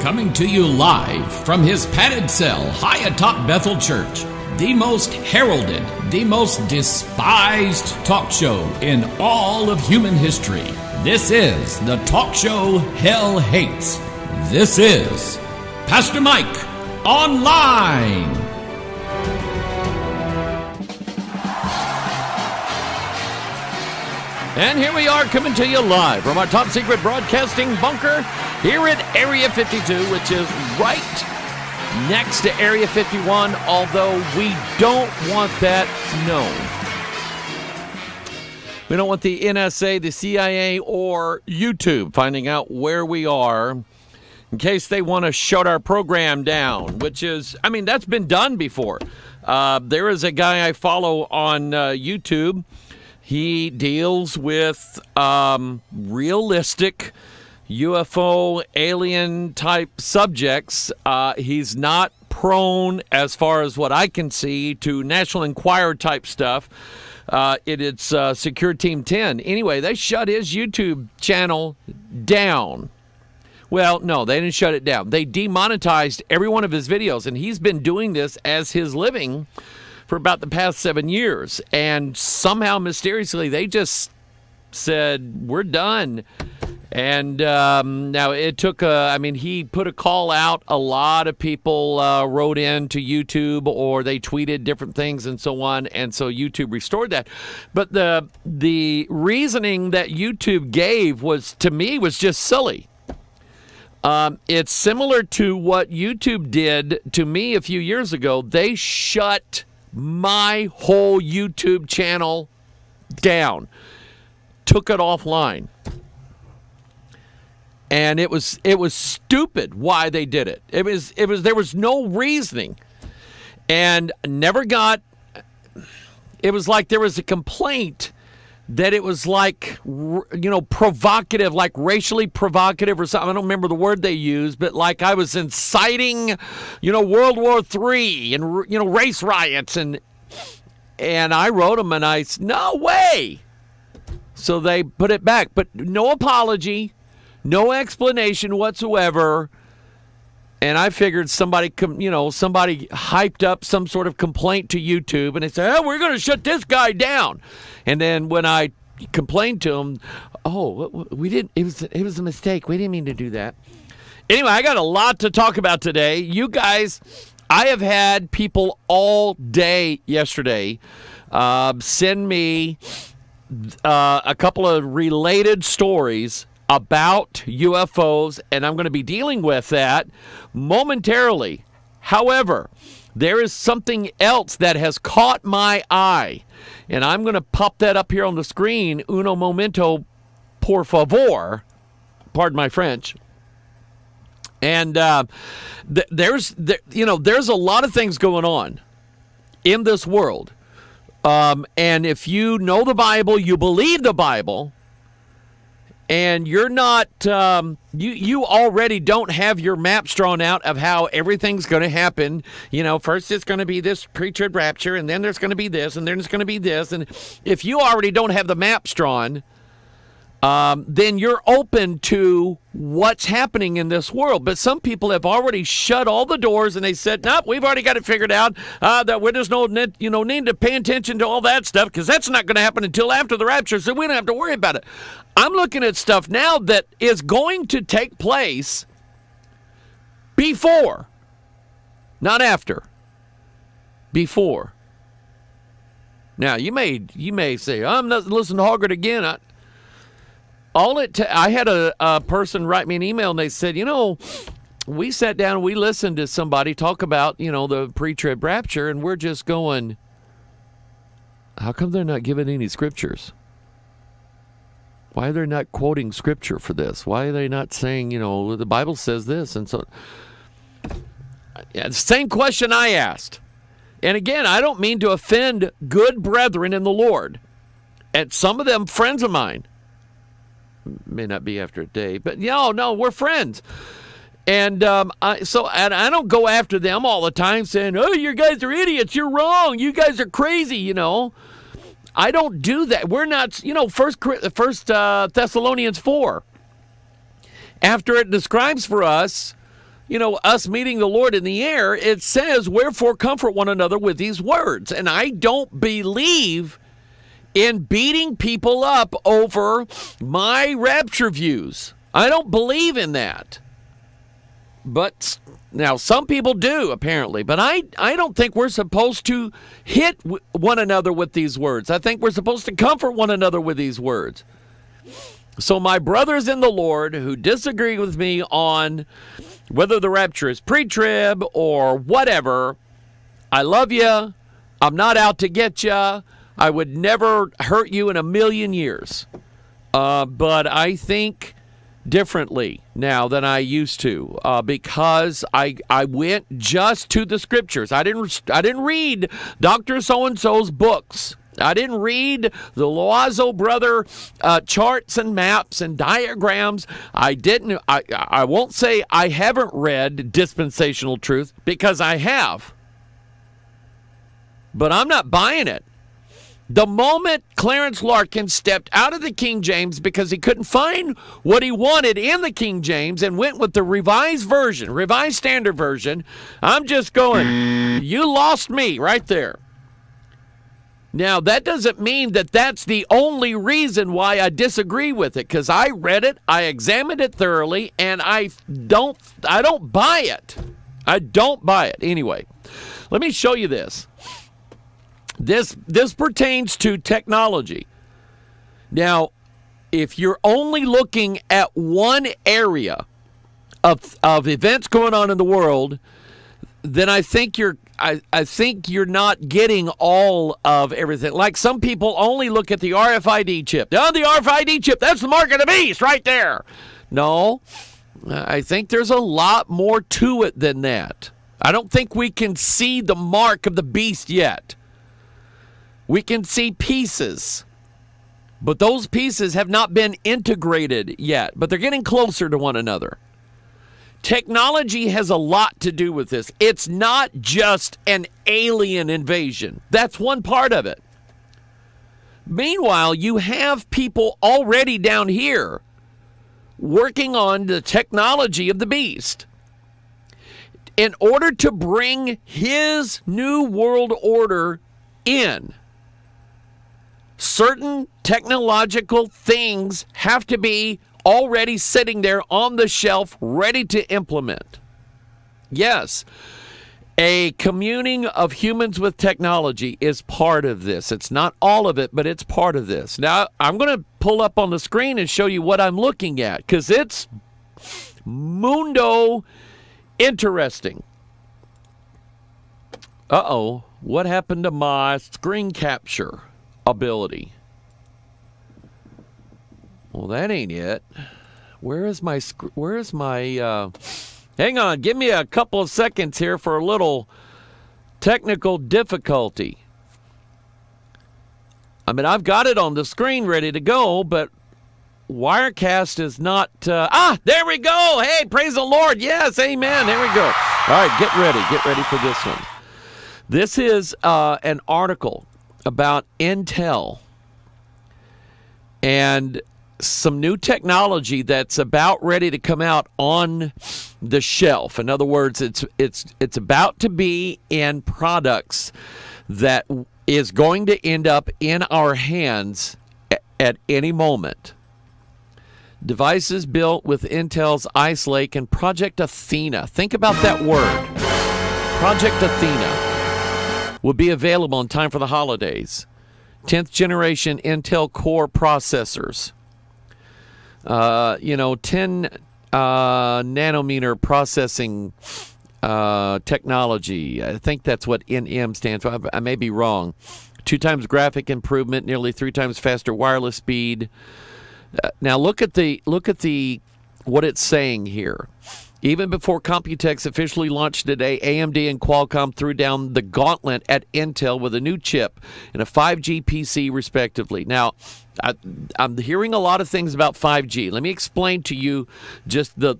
Coming to you live from his padded cell high atop Bethel Church, the most heralded, the most despised talk show in all of human history. This is the talk show hell hates. This is Pastor Mike Online. And here we are coming to you live from our top secret broadcasting bunker here at Area 52, which is right next to Area 51, although we don't want that known. We don't want the NSA, the CIA, or YouTube finding out where we are in case they want to shut our program down, which is, I mean, that's been done before. There is a guy I follow on YouTube. He deals with realistic UFO alien type subjects. He's not prone, as far as what I can see, to National Enquirer type stuff. It's Secure Team 10. Anyway, they shut his YouTube channel down. Well, no, they didn't shut it down. They demonetized every one of his videos, and he's been doing this as his living for about the past 7 years. And somehow, mysteriously, they just said, we're done. And now it took he put a call out. A lot of people wrote in to YouTube, or they tweeted different things and so on. And so YouTube restored that. But the reasoning that YouTube gave was, to me, was just silly. It's similar to what YouTube did to me a few years ago. They shut my whole YouTube channel down, took it offline. And it was stupid why they did it. There was no reasoning. And never got, it was like there was a complaint that it was like, provocative, like racially provocative or something. I don't remember the word they used, but like I was inciting, World War III and, race riots. And I wrote them and I said, no way. So they put it back, but no apology, no explanation whatsoever. And I figured somebody hyped up some sort of complaint to YouTube, and they said, "Oh, we're going to shut this guy down." And then when I complained to them, "Oh, we didn't. It was a mistake. We didn't mean to do that." Anyway, I got a lot to talk about today. You guys, I have had people all day yesterday send me a couple of related stories about UFOs, and I'm going to be dealing with that momentarily. However, there is something else that has caught my eye, and I'm going to pop that up here on the screen. Uno momento, por favor. Pardon my French. And there's a lot of things going on in this world. And if you know the Bible, you believe the Bible, and you're not, you already don't have your maps drawn out of how everything's going to happen. First it's going to be this pre-trib rapture, and then there's going to be this, and then there's going to be this. And if you already don't have the maps drawn, then you're open to what's happening in this world. But some people have already shut all the doors, and they said, nope, we've already got it figured out, that we're just need to pay attention to all that stuff, because that's not going to happen until after the rapture, so we don't have to worry about it. I'm looking at stuff now that is going to take place before, not after, before. Now, you may say, I'm not listening to Hoggart again. I had a person write me an email, and they said, we sat down and we listened to somebody talk about, the pre-trib rapture, and we're just going, how come they're not giving any scriptures? Why are they not quoting scripture for this? Why are they not saying, the Bible says this? And so, same question I asked. And again, I don't mean to offend good brethren in the Lord. And some of them friends of mine. May not be after a day, but no, we're friends. And I don't go after them all the time saying, oh, you guys are idiots, you're wrong, you guys are crazy, I don't do that. We're not, First Thessalonians 4, after it describes for us, us meeting the Lord in the air, it says, wherefore comfort one another with these words. And I don't believe in beating people up over my rapture views. I don't believe in that. But now some people do, apparently. But I don't think we're supposed to hit one another with these words. I think we're supposed to comfort one another with these words. So my brothers in the Lord who disagree with me on whether the rapture is pre-trib or whatever, I love you. I'm not out to get you. I would never hurt you in a million years. But I think differently now than I used to, because I went just to the scriptures. I didn't read Dr. So-and-so's books. I didn't read the Loazo brother charts and maps and diagrams. I won't say I haven't read Dispensational Truth, because I have. But I'm not buying it. The moment Clarence Larkin stepped out of the King James because he couldn't find what he wanted in the King James and went with the Revised Version, Revised Standard Version, I'm just going, you lost me right there. Now, that doesn't mean that that's the only reason why I disagree with it, because I read it, I examined it thoroughly, and I don't buy it. I don't buy it. Anyway, let me show you this. This pertains to technology. Now, if you're only looking at one area of events going on in the world, then I think you're not getting all of everything. Like some people only look at the RFID chip. Oh, the RFID chip, that's the mark of the beast right there. No, I think there's a lot more to it than that. I don't think we can see the mark of the beast yet. We can see pieces, but those pieces have not been integrated yet, but they're getting closer to one another. Technology has a lot to do with this. It's not just an alien invasion. That's one part of it. Meanwhile, you have people already down here working on the technology of the beast in order to bring his new world order in. Certain technological things have to be already sitting there on the shelf, ready to implement. Yes, a communing of humans with technology is part of this. It's not all of it, but it's part of this. Now, I'm going to pull up on the screen and show you what I'm looking at, because it's mundo interesting. Uh-oh, what happened to my screen capture ability? Well, that ain't it. Where is my hang on, give me a couple of seconds here for a little technical difficulty. I mean, I've got it on the screen ready to go, but Wirecast is not there we go. Hey, praise the Lord. Yes, amen. There we go. All right, get ready for this one. This is an article about Intel and some new technology that's about ready to come out on the shelf. In other words, it's about to be in products that is going to end up in our hands at any moment. Devices built with Intel's Ice Lake and Project Athena. Think about that word. Project Athena will be available in time for the holidays. 10th generation Intel Core processors. 10 nanometer processing technology. I think that's what NM stands for. I may be wrong. 2 times graphic improvement, nearly 3 times faster wireless speed. Now look at what it's saying here. Even before Computex officially launched today, AMD and Qualcomm threw down the gauntlet at Intel with a new chip and a 5G PC, respectively. Now, I'm hearing a lot of things about 5G. Let me explain to you just the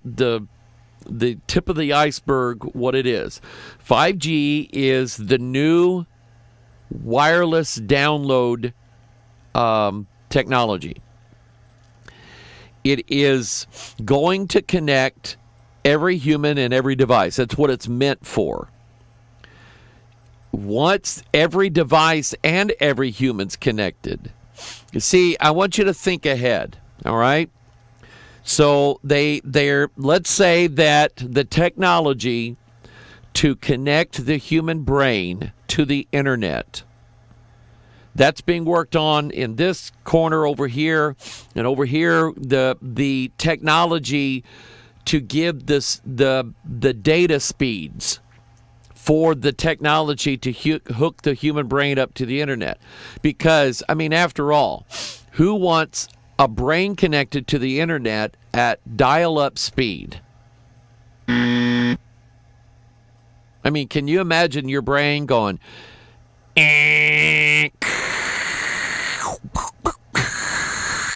tip of the iceberg what it is. 5G is the new wireless download technology. It is going to connect every human and every device. That's what it's meant for. Once every device and every human's connected. You see, I want you to think ahead, all right? So let's say that the technology to connect the human brain to the internet, that's being worked on in this corner over here, and over here the technology to give the data speeds for the technology to hook the human brain up to the internet. Because, I mean, after all, who wants a brain connected to the internet at dial-up speed? I mean, can you imagine your brain going,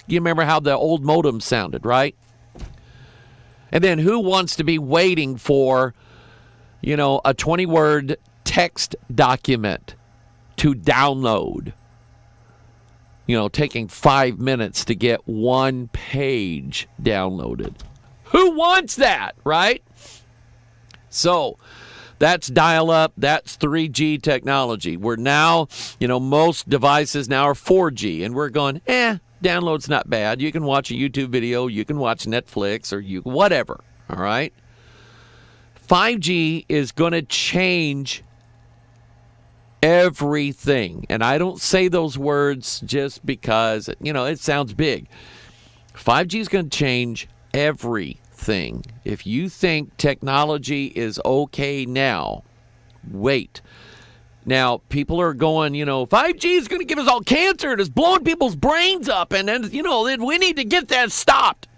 you remember how the old modem sounded, right? And then who wants to be waiting for, you know, a 20-word text document to download? You know, taking 5 minutes to get one page downloaded. Who wants that, right? So that's dial-up. That's 3G technology. We're now, you know, most devices now are 4G, and we're going, download's not bad. You can watch a YouTube video. You can watch Netflix or whatever, all right? 5G is going to change everything. And I don't say those words just because, you know, it sounds big. 5G is going to change everything. If you think technology is okay now, wait. Now, people are going, you know, 5G is going to give us all cancer. It's blowing people's brains up. And then, you know, we need to get that stopped.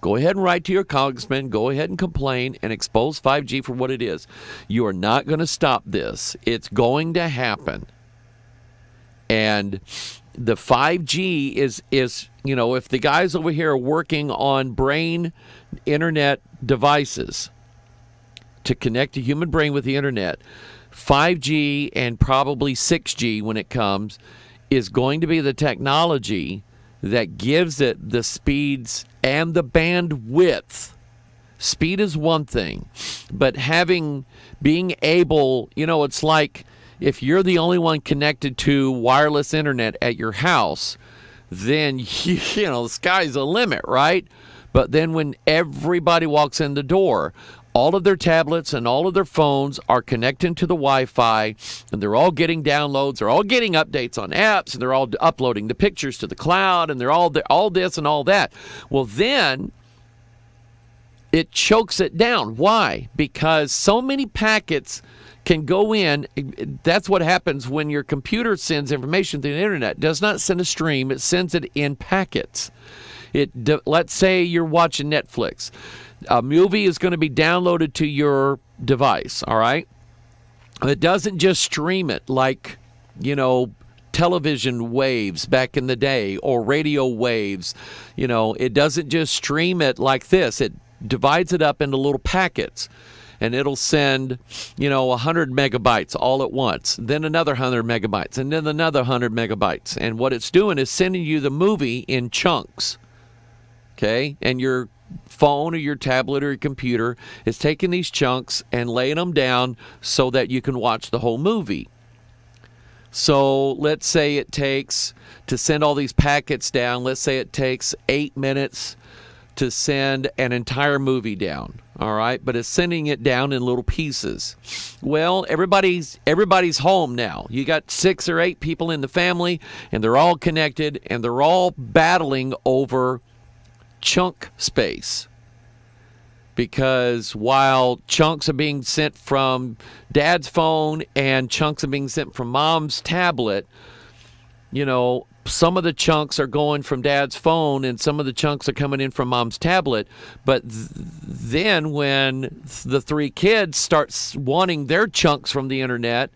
Go ahead and write to your congressman. Go ahead and complain and expose 5G for what it is. You are not going to stop this. It's going to happen. And the 5G is, you know, if the guys over here are working on brain internet devices to connect the human brain with the internet, 5G and probably 6G when it comes is going to be the technology that gives it the speeds and the bandwidth. Speed is one thing, but being able, you know, it's like if you're the only one connected to wireless internet at your house, then, you know, the sky's the limit, right? But then when everybody walks in the door, all of their tablets and all of their phones are connecting to the Wi-Fi, and they're all getting downloads, they're all getting updates on apps, and they're all uploading the pictures to the cloud, and they're all this and all that. Well, then it chokes it down. Why? Because so many packets can go in. That's what happens when your computer sends information through the internet. It does not send a stream. It sends it in packets. Let's say you're watching Netflix. A movie is going to be downloaded to your device, all right? It doesn't just stream it like, you know, television waves back in the day or radio waves. You know, it doesn't just stream it like this. It divides it up into little packets. And it'll send, you know, 100 megabytes all at once, then another 100 megabytes, and then another 100 megabytes. And what it's doing is sending you the movie in chunks, okay? And your phone or your tablet or your computer is taking these chunks and laying them down so that you can watch the whole movie. So let's say it takes, to send all these packets down, let's say it takes 8 minutes to send an entire movie down, all right? But it's sending it down in little pieces. Well, everybody's home now. You got 6 or 8 people in the family, and they're all connected, and they're all battling over chunk space. Because while chunks are being sent from dad's phone and chunks are being sent from mom's tablet, you know, some of the chunks are going from dad's phone and some of the chunks are coming in from mom's tablet. But then when the 3 kids start wanting their chunks from the internet,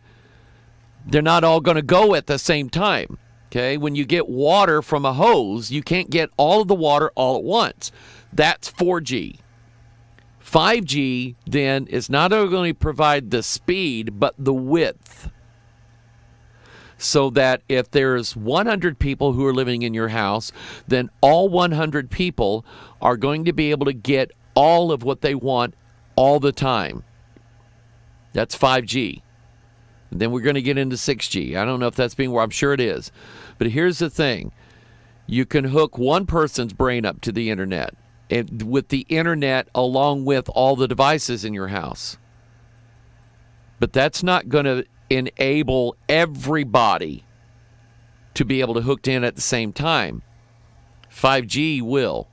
they're not all going to go at the same time. Okay, when you get water from a hose, you can't get all of the water all at once. That's 4G. 5G, then, is not only provide the speed, but the width. So that if there's 100 people who are living in your house, then all 100 people are going to be able to get all of what they want all the time. That's 5G. And then we're going to get into 6G. I don't know if that's being, I'm sure it is. But here's the thing. You can hook one person's brain up to the internet, and with the internet along with all the devices in your house. But that's not going to enable everybody to be able to hook in at the same time. 5G will.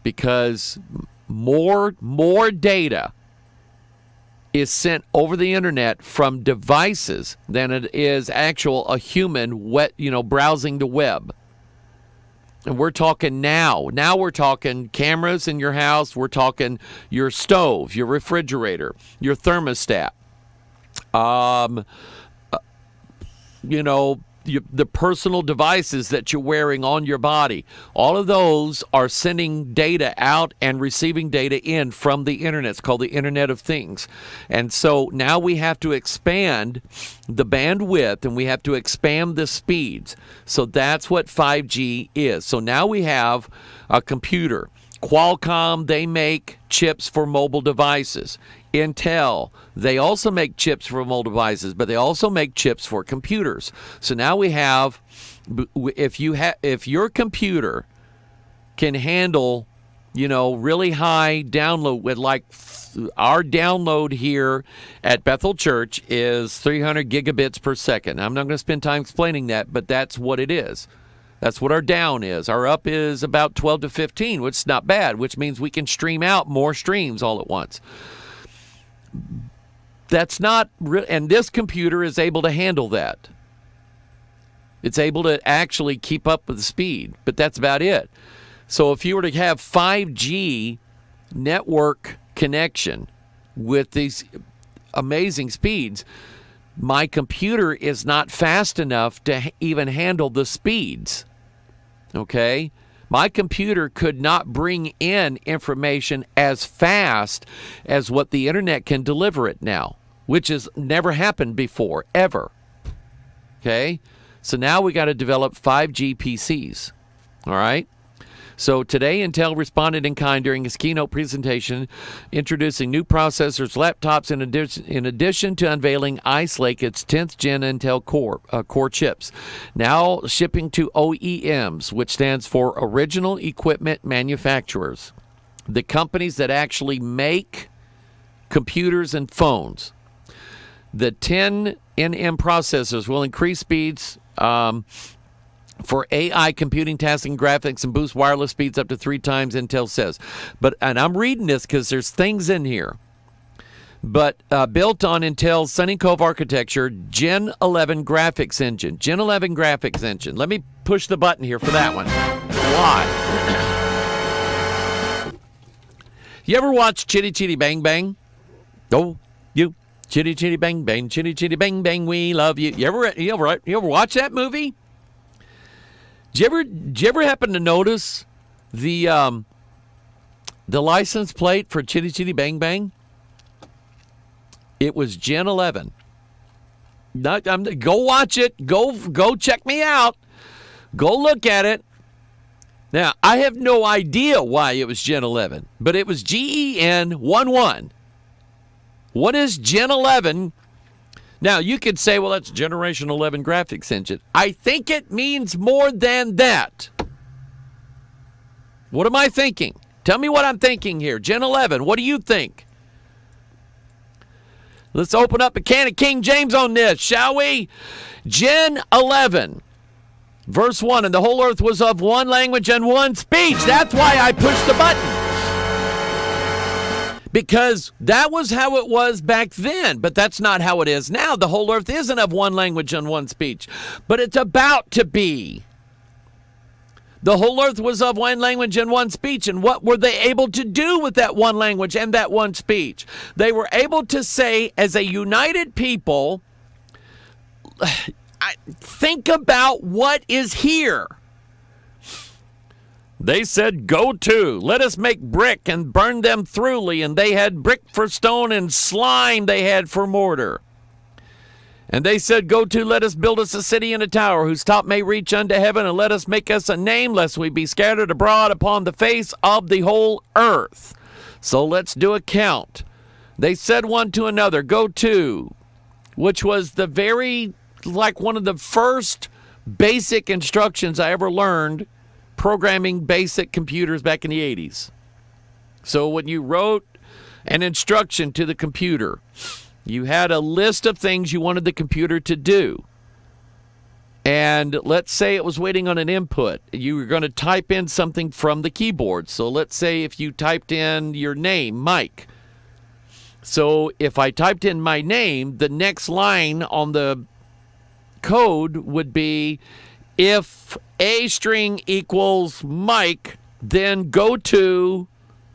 Because more data is sent over the internet from devices than it is a human browsing the web. And we're talking now. Now we're talking cameras in your house. We're talking your stove, your refrigerator, your thermostat. The personal devices that you're wearing on your body. All of those are sending data out and receiving data in from the internet. It's called the Internet of Things. And so now we have to expand the bandwidth and we have to expand the speeds. So that's what 5G is. So now we have a computer. Qualcomm, they make chips for mobile devices. Intel, they also make chips for mobile devices, but they also make chips for computers. So now we have, if your computer can handle, really high download, with like our download here at Bethel Church is 300 gigabits per second. I'm not going to spend time explaining that, but that's what it is. That's what our down is. Our up is about 12 to 15, which is not bad, which means we can stream out more streams all at once. That's not real, and this computer is able to handle that. It's able to actually keep up with the speed, but that's about it. So if you were to have 5G network connection with these amazing speeds, my computer is not fast enough to even handle the speeds. Okay? My computer could not bring in information as fast as what the internet can deliver it now, which has never happened before, ever. Okay? So now we got to develop 5G PCs. All right? So today, Intel responded in kind during its keynote presentation, introducing new processors, laptops, in addition to unveiling Ice Lake, its 10th gen Intel Core chips, now shipping to OEMs, which stands for Original Equipment Manufacturers, the companies that actually make computers and phones. The 10nm processors will increase speeds for AI computing, tasking, graphics, and boost wireless speeds up to 3 times, Intel says. And I'm reading this because there's things in here. But built on Intel's Sunny Cove architecture, Gen 11 graphics engine. Gen 11 graphics engine. Let me push the button here for that one. Why? You ever watch Chitty Chitty Bang Bang? Oh, you. Chitty Chitty Bang Bang, Chitty Chitty Bang Bang, we love you. You ever watch that movie? Did you ever happen to notice the license plate for Chitty Chitty Bang Bang? It was Gen 11. Go watch it. Go check me out. Go look at it. Now, I have no idea why it was Gen 11, but it was GEN 11. What is Gen 11? Now, you could say, well, that's Generation 11 graphics engine. I think it means more than that. What am I thinking? Tell me what I'm thinking here. Gen 11, what do you think? Let's open up a can of King James on this, shall we? Gen 11, verse 1, and the whole earth was of one language and one speech. That's why I pushed the button. Because that was how it was back then, but that's not how it is now. The whole earth isn't of one language and one speech, but it's about to be. The whole earth was of one language and one speech, and what were they able to do with that one language and that one speech? They were able to say, as a united people, think about what is here. They said, go to, let us make brick and burn them thoroughly. And they had brick for stone and slime they had for mortar. And they said, go to, let us build us a city and a tower, whose top may reach unto heaven, and let us make us a name, lest we be scattered abroad upon the face of the whole earth. So let's do a count. They said one to another, go to, which was the very, like one of the first basic instructions I ever learned programming basic computers back in the 80s. So when you wrote an instruction to the computer, you had a list of things you wanted the computer to do. And let's say it was waiting on an input. You were going to type in something from the keyboard. So let's say if you typed in your name, Mike. So if I typed in my name, the next line on the code would be, if A string equals Mike, then go to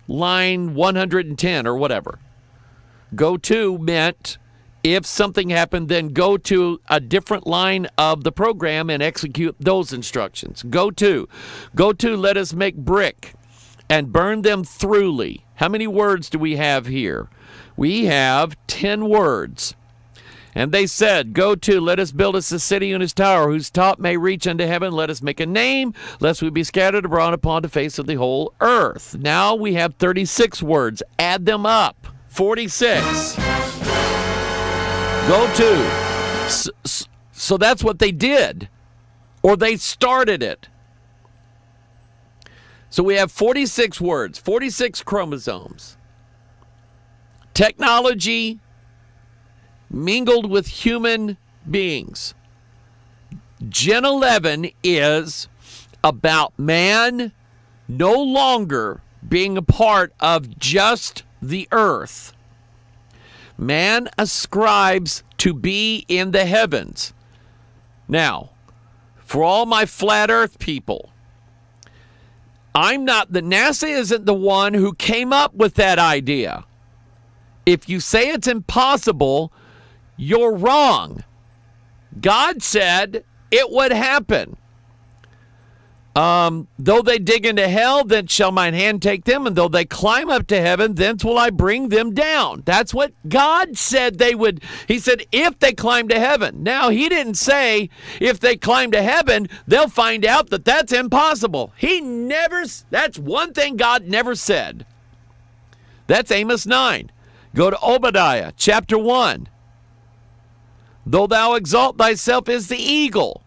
line 110 or whatever. Go to meant if something happened, then go to a different line of the program and execute those instructions. Go to, let us make brick and burn them throughly. How many words do we have here? We have 10 words. And they said, go to, let us build us a city and its tower, whose top may reach unto heaven. Let us make a name, lest we be scattered abroad upon the face of the whole earth. Now we have 36 words. Add them up. 46. Go to. So that's what they did. Or they started it. So we have 46 words, 46 chromosomes. Technology mingled with human beings. Gen 11 is about man no longer being a part of just the earth. Man ascribes to be in the heavens. Now, for all my flat earth people, NASA isn't the one who came up with that idea. If you say it's impossible, you're wrong. God said it would happen. Though they dig into hell, then shall mine hand take them, and though they climb up to heaven, thence will I bring them down. That's what God said they would. He said, if they climb to heaven. Now, he didn't say, if they climb to heaven, they'll find out that that's impossible. That's one thing God never said. That's Amos 9. Go to Obadiah, chapter 1. Though thou exalt thyself as the eagle.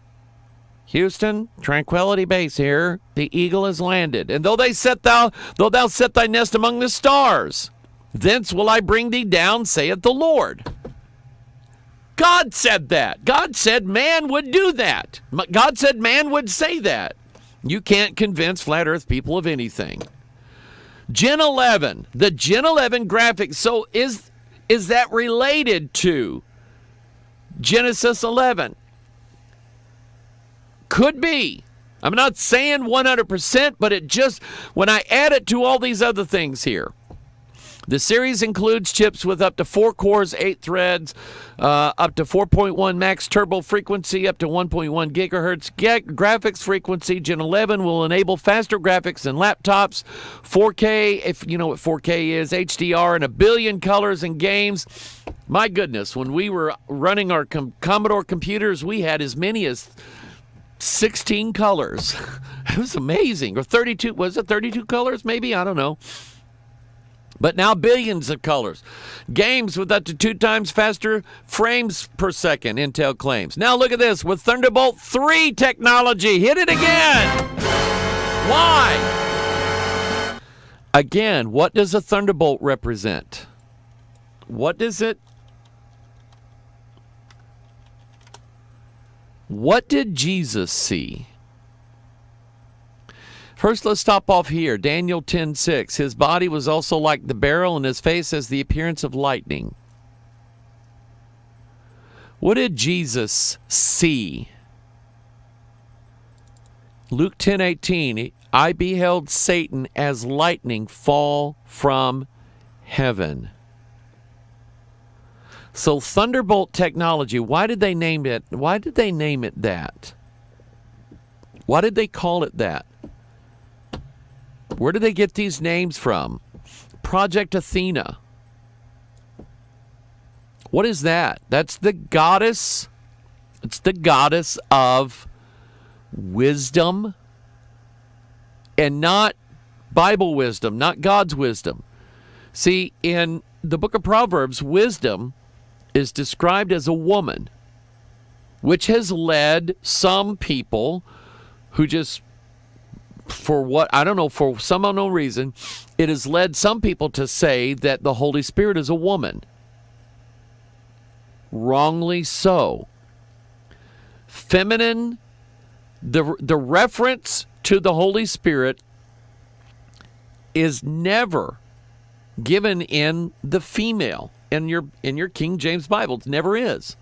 Houston, Tranquility Base here. The eagle has landed. And though thou set thy nest among the stars, thence will I bring thee down, saith the Lord. God said that. God said man would do that. God said man would say that. You can't convince flat earth people of anything. Gen 11, the Gen 11 graphics. So is that related to Genesis 11? Could be. I'm not saying 100%, but it just, when I add it to all these other things here. The series includes chips with up to 4 cores, 8 threads, up to 4.1 max turbo frequency, up to 1.1 gigahertz graphics frequency. Gen 11 will enable faster graphics than laptops, 4K, if you know what 4K is, HDR, and 1 billion colors and games. My goodness, when we were running our Commodore computers, we had as many as 16 colors. It was amazing. Or 32, was it 32 colors maybe? I don't know. But now billions of colors. Games with up to 2 times faster frames per second, Intel claims. Now look at this, with Thunderbolt 3 technology. Hit it again. Why? Again, what does a Thunderbolt represent? What does it? What did Jesus see? First, let's stop off here. Daniel 10:6. His body was also like the beryl, and his face has the appearance of lightning. What did Jesus see? Luke 10:18. I beheld Satan as lightning fall from heaven. So Thunderbolt technology, why did they name it? Why did they name it that? Why did they call it that? Where did they get these names from? Project Athena. What is that? That's the goddess. It's the goddess of wisdom, and not Bible wisdom, not God's wisdom. See, in the book of Proverbs, wisdom is described as a woman, which has led some people who just, for what, I don't know, for some unknown reason, it has led some people to say that the Holy Spirit is a woman. Wrongly so. Feminine, the reference to the Holy Spirit is never given in the female in your King James Bible. It never is.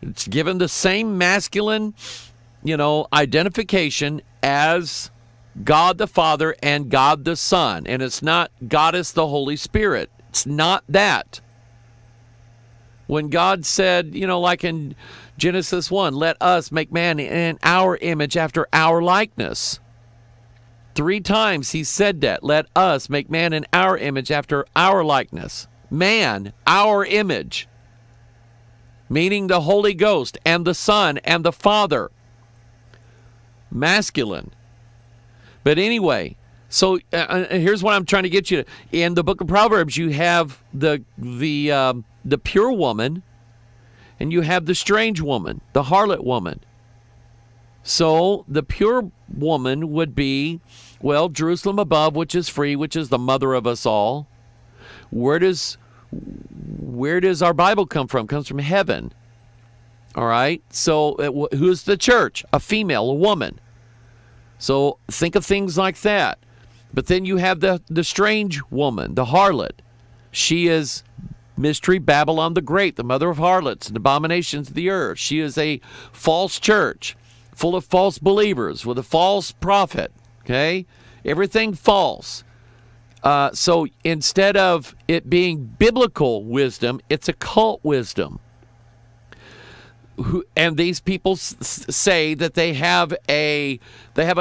It's given the same masculine, identification as God the Father and God the Son, and it's not Goddess the Holy Spirit. It's not that. When God said, like in Genesis 1, let us make man in our image after our likeness. 3 times he said that. Let us make man in our image after our likeness. Man, our image. Meaning the Holy Ghost and the Son and the Father. Masculine. But anyway, so here's what I'm trying to get you to. In the book of Proverbs, you have the pure woman, and you have the strange woman, the harlot woman. So the pure woman would be, Jerusalem above, which is free, which is the mother of us all. Where does our Bible come from? It comes from heaven. All right? So who's the church? A female, a woman. So think of things like that. But then you have the strange woman, the harlot. She is Mystery Babylon the Great, the mother of harlots and abominations of the earth. She is a false church, full of false believers, with a false prophet. Okay? Everything false. So instead of it being biblical wisdom, it's occult wisdom. And these people say that they have a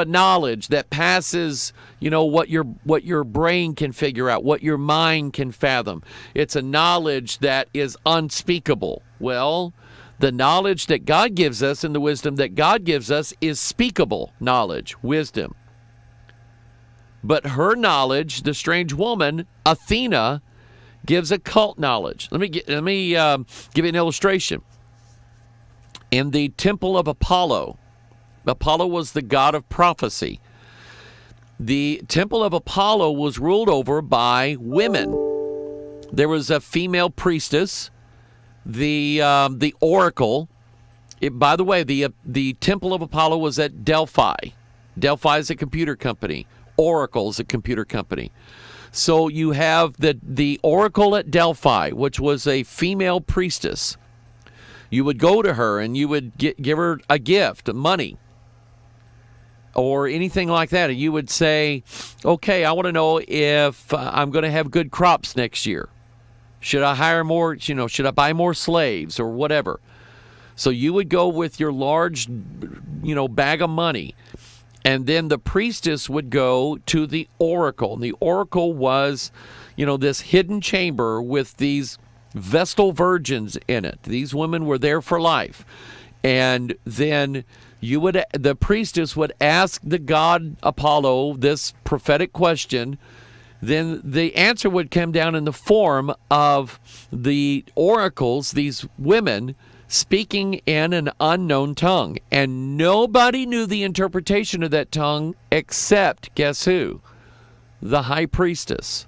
knowledge that passes, what your brain can figure out, what your mind can fathom. It's a knowledge that is unspeakable. Well, the knowledge that God gives us and the wisdom that God gives us is speakable knowledge, wisdom. But her knowledge, the strange woman, Athena, gives occult knowledge. Let me give you an illustration. In the temple of Apollo, Apollo was the god of prophecy. The temple of Apollo was ruled over by women. There was a female priestess, the oracle. By the way, the temple of Apollo was at Delphi. Delphi is a computer company. Oracle is a computer company. So you have the oracle at Delphi, which was a female priestess. You would go to her and you would give her a gift, money, or anything like that. And you would say, okay, I want to know if I'm going to have good crops next year. Should I hire more, should I buy more slaves or whatever? So you would go with your large, bag of money. And then the priestess would go to the oracle. And the oracle was, this hidden chamber with these Vestal virgins in it. These women were there for life. And then the priestess would ask the god Apollo this prophetic question. Then the answer would come down in the form of the oracles, these women, speaking in an unknown tongue. And nobody knew the interpretation of that tongue except, guess who? The high priestess.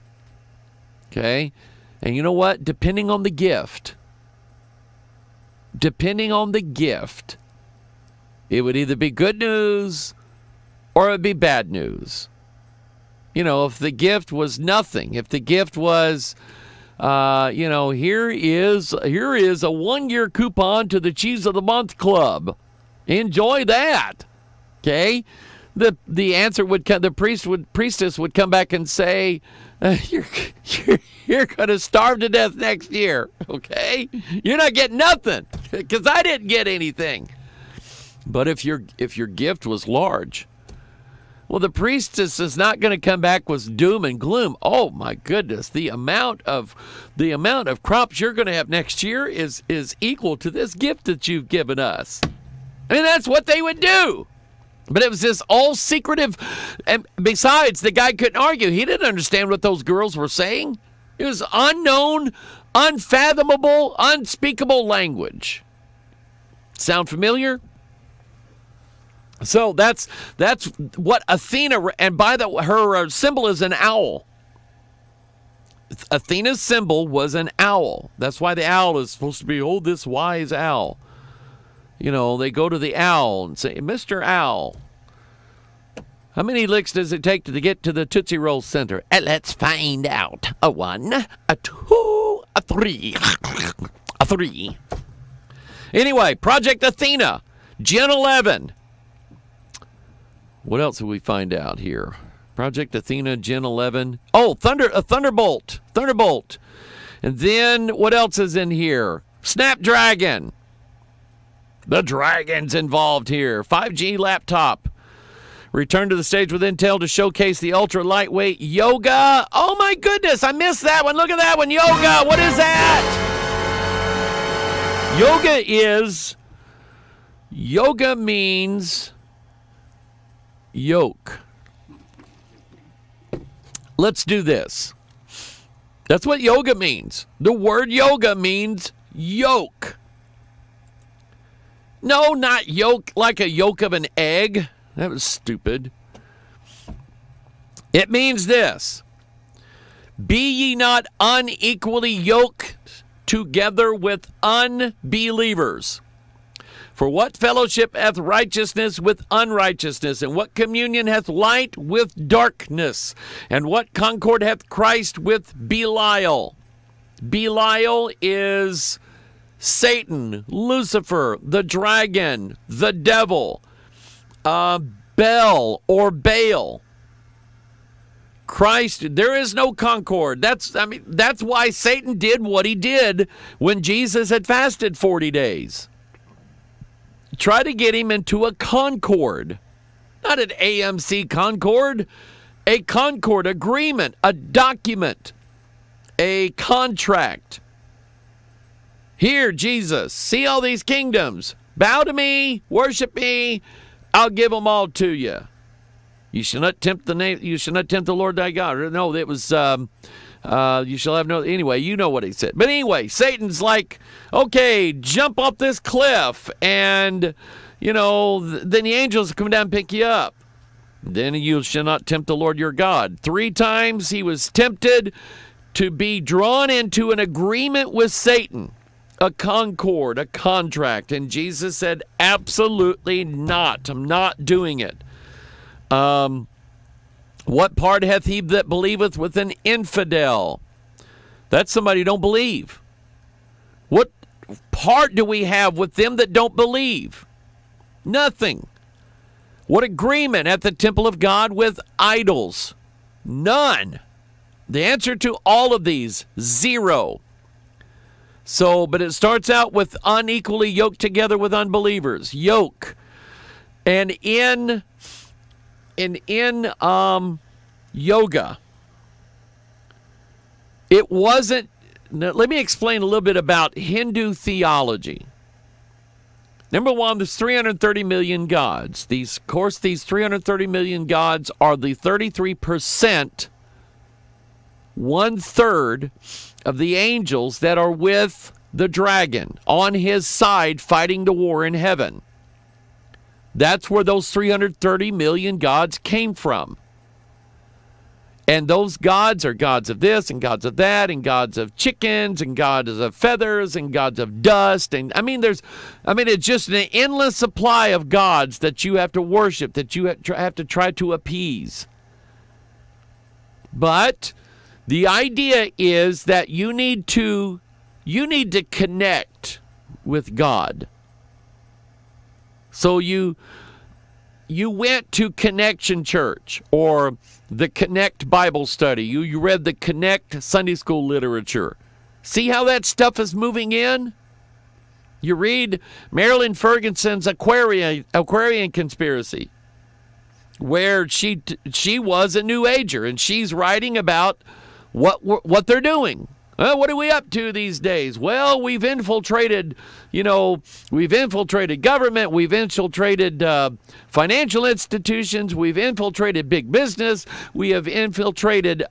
Okay? And you know what? Depending on the gift, it would either be good news or it would be bad news. If the gift was nothing, if the gift was, here is a 1-year coupon to the Cheese of the Month Club. Enjoy that. Okay? The answer would come, the priestess would come back and say, you're going to starve to death next year, okay? You're not getting nothing because I didn't get anything. But if your gift was large, Well, the priestess is not going to come back with doom and gloom. Oh my goodness, the amount of crops you're going to have next year is equal to this gift that you've given us. I mean, that's what they would do. But it was this all secretive, and besides, the guy couldn't argue. He didn't understand what those girls were saying. It was unknown, unfathomable, unspeakable language. Sound familiar? So that's what Athena, and by her symbol is an owl. Athena's symbol was an owl. That's why the owl is supposed to be, oh, this wise owl. You know, they go to the owl and say, Mr. Owl, how many licks does it take to get to the Tootsie Roll Center? Let's find out. A 1, a 2, a 3. A 3. Anyway, Project Athena, Gen 11. What else did we find out here? Project Athena, Gen 11. Oh, Thunderbolt. Thunderbolt. And then what else is in here? Snapdragon. The dragon's involved here. 5G laptop. Return to the stage with Intel to showcase the ultra lightweight yoga. Oh my goodness, I missed that one. Look at that one. Yoga. What is that? Yoga means yoke. Let's do this. That's what yoga means. The word yoga means yoke. No, not yolk like a yolk of an egg. That was stupid. It means this. Be ye not unequally yoked together with unbelievers. For what fellowship hath righteousness with unrighteousness? And what communion hath light with darkness? And what concord hath Christ with Belial? Belial is Satan, Lucifer, the dragon, the devil, Bel or Baal. Christ, there is no concord. That's why Satan did what he did when Jesus had fasted 40 days. Try to get him into a concord. Not an AMC concord. A concord agreement, a document, a contract. Here, Jesus, see all these kingdoms. Bow to me, worship me, I'll give them all to you. You shall not tempt the Lord thy God. No, it was you shall have no. Anyway, you know what he said. But anyway, Satan's like, okay, jump off this cliff, and then the angels come down and pick you up. Then you shall not tempt the Lord your God. 3 times he was tempted to be drawn into an agreement with Satan, a concord, a contract, and Jesus said, absolutely not. I'm not doing it. What part hath he that believeth with an infidel? That's somebody who don't believe. What part do we have with them that don't believe? Nothing. What agreement at the temple of God with idols? None. The answer to all of these, 0. So, but it starts out with unequally yoked together with unbelievers. Yoke. And in yoga, it wasn't. Now, let me explain a little bit about Hindu theology. Number one, there's 330 million gods. These 330 million gods are the 33%, 1/3 of the angels that are with the dragon on his side fighting the war in heaven. That's where those 330 million gods came from. And those gods are gods of this and gods of that and gods of chickens and gods of feathers and gods of dust. And it's just an endless supply of gods that you have to worship, that you have to try to appease. But the idea is that you need to connect with God. So you went to Connection Church or the Connect Bible Study. You read the Connect Sunday School literature. See how that stuff is moving in? You read Marilyn Ferguson's Aquarian Conspiracy. where she was a New Ager, and she's writing about what they're doing. What are we up to these days? Well, we've infiltrated, we've infiltrated government, we've infiltrated financial institutions, we've infiltrated big business, we have infiltrated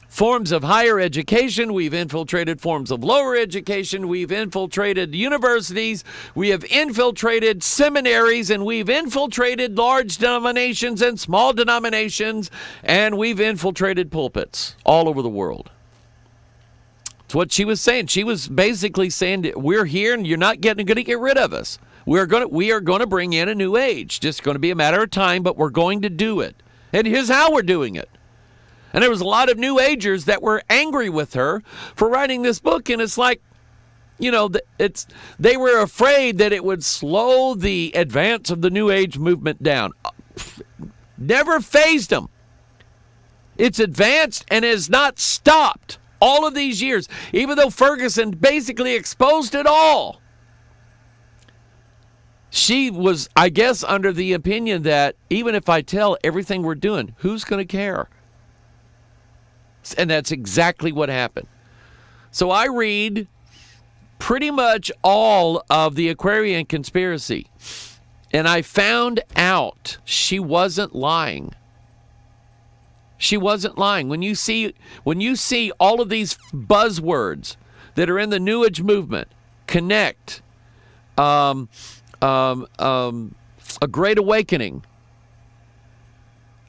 forms of higher education, we've infiltrated forms of lower education, we've infiltrated universities, we have infiltrated seminaries, and we've infiltrated large denominations and small denominations, and we've infiltrated pulpits all over the world. That's what she was saying. She was basically saying that we're here and you're not going to get rid of us. We are going to bring in a new age. Just going to be a matter of time, but we're going to do it. And here's how we're doing it. And there was a lot of New Agers that were angry with her for writing this book, and it's like, they were afraid that it would slow the advance of the New Age movement down. Never fazed them. It's advanced and has not stopped all of these years, even though Ferguson basically exposed it all. She was, I guess, under the opinion that even if I tell everything we're doing, who's going to care? And that's exactly what happened. So I read pretty much all of the Aquarian conspiracy, and I found out she wasn't lying. She wasn't lying. When you see all of these buzzwords that are in the New Age movement, connect, a great awakening,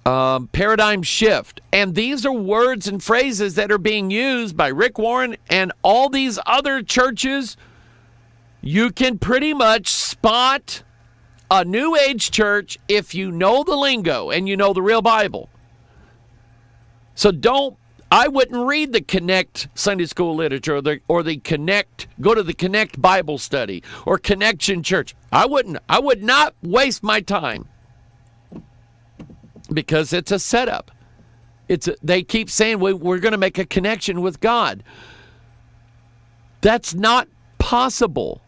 paradigm shift, and these are words and phrases that are being used by Rick Warren and all these other churches, you can pretty much spot a New Age church if you know the lingo and you know the real Bible. So I wouldn't read the Connect Sunday School literature or the Connect, go to the Connect Bible study or Connection Church. I would not waste my time, because it's a setup. They keep saying we're going to make a connection with God. That's not possible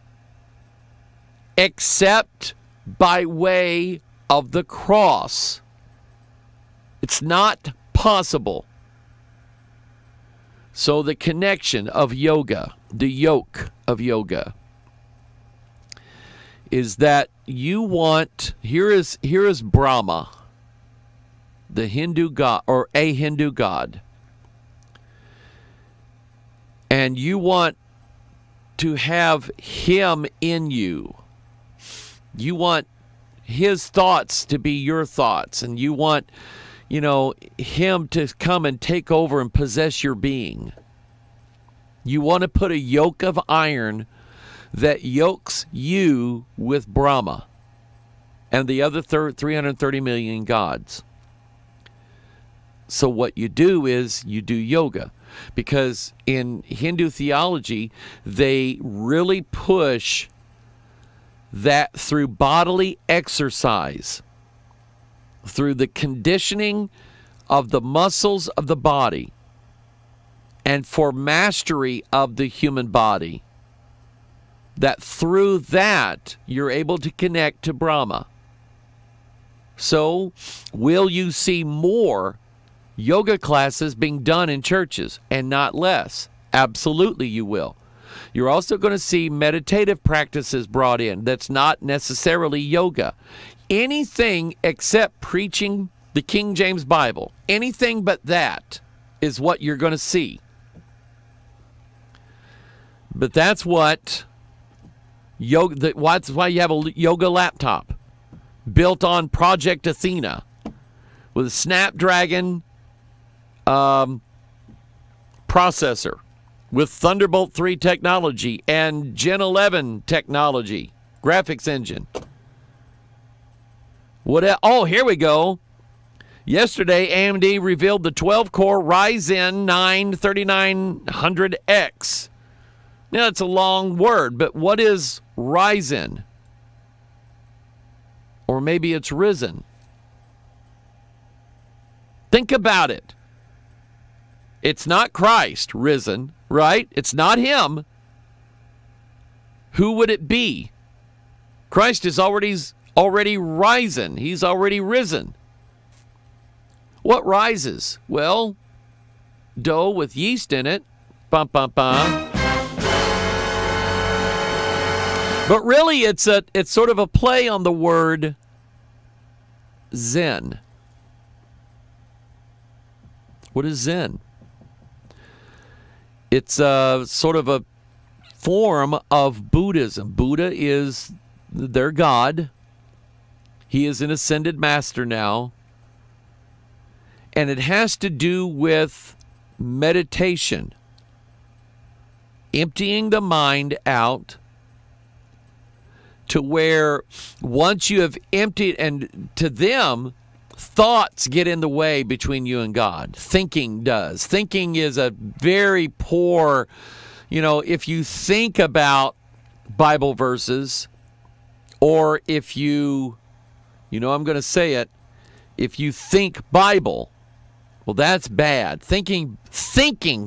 except by way of the cross. It's not possible. So the connection of yoga, the yoke of yoga, is that you want, here is Brahma, the Hindu god, or a Hindu god, and you want to have him in you. You want his thoughts to be your thoughts, and you want him to come and take over and possess your being. You want to put a yoke of iron that yokes you with Brahma and the other 330 million gods. So what you do is you do yoga, because in Hindu theology, they really push that through bodily exercise, through the conditioning of the muscles of the body, and for mastery of the human body, that through that you're able to connect to Brahma. So will you see more yoga classes being done in churches and not less? Absolutely you will. You're also going to see meditative practices brought in that's not necessarily yoga. Anything except preaching the King James Bible, anything but that is what you're going to see. But that's what yoga, that's why you have a yoga laptop built on Project Athena with a Snapdragon processor with Thunderbolt 3 technology and Gen 11 technology, graphics engine. Oh, here we go. Yesterday, AMD revealed the 12-core Ryzen 9 3900X. Now, it's a long word, but what is Ryzen? Or maybe it's risen. Think about it. It's not Christ risen, right? It's not him. Who would it be? Christ is already already risen. He's already risen. What rises? Well, dough with yeast in it. Bum, bum, bum. But really, it's sort of a play on the word Zen. What is Zen? It's sort of a form of Buddhism. Buddha is their God. He is an ascended master now. And it has to do with meditation. Emptying the mind out to where once you have emptied, and to them, thoughts get in the way between you and God. Thinking does. Thinking is a very poor, if you think about Bible verses, or if you, I'm going to say it, if you think Bible, well, that's bad. Thinking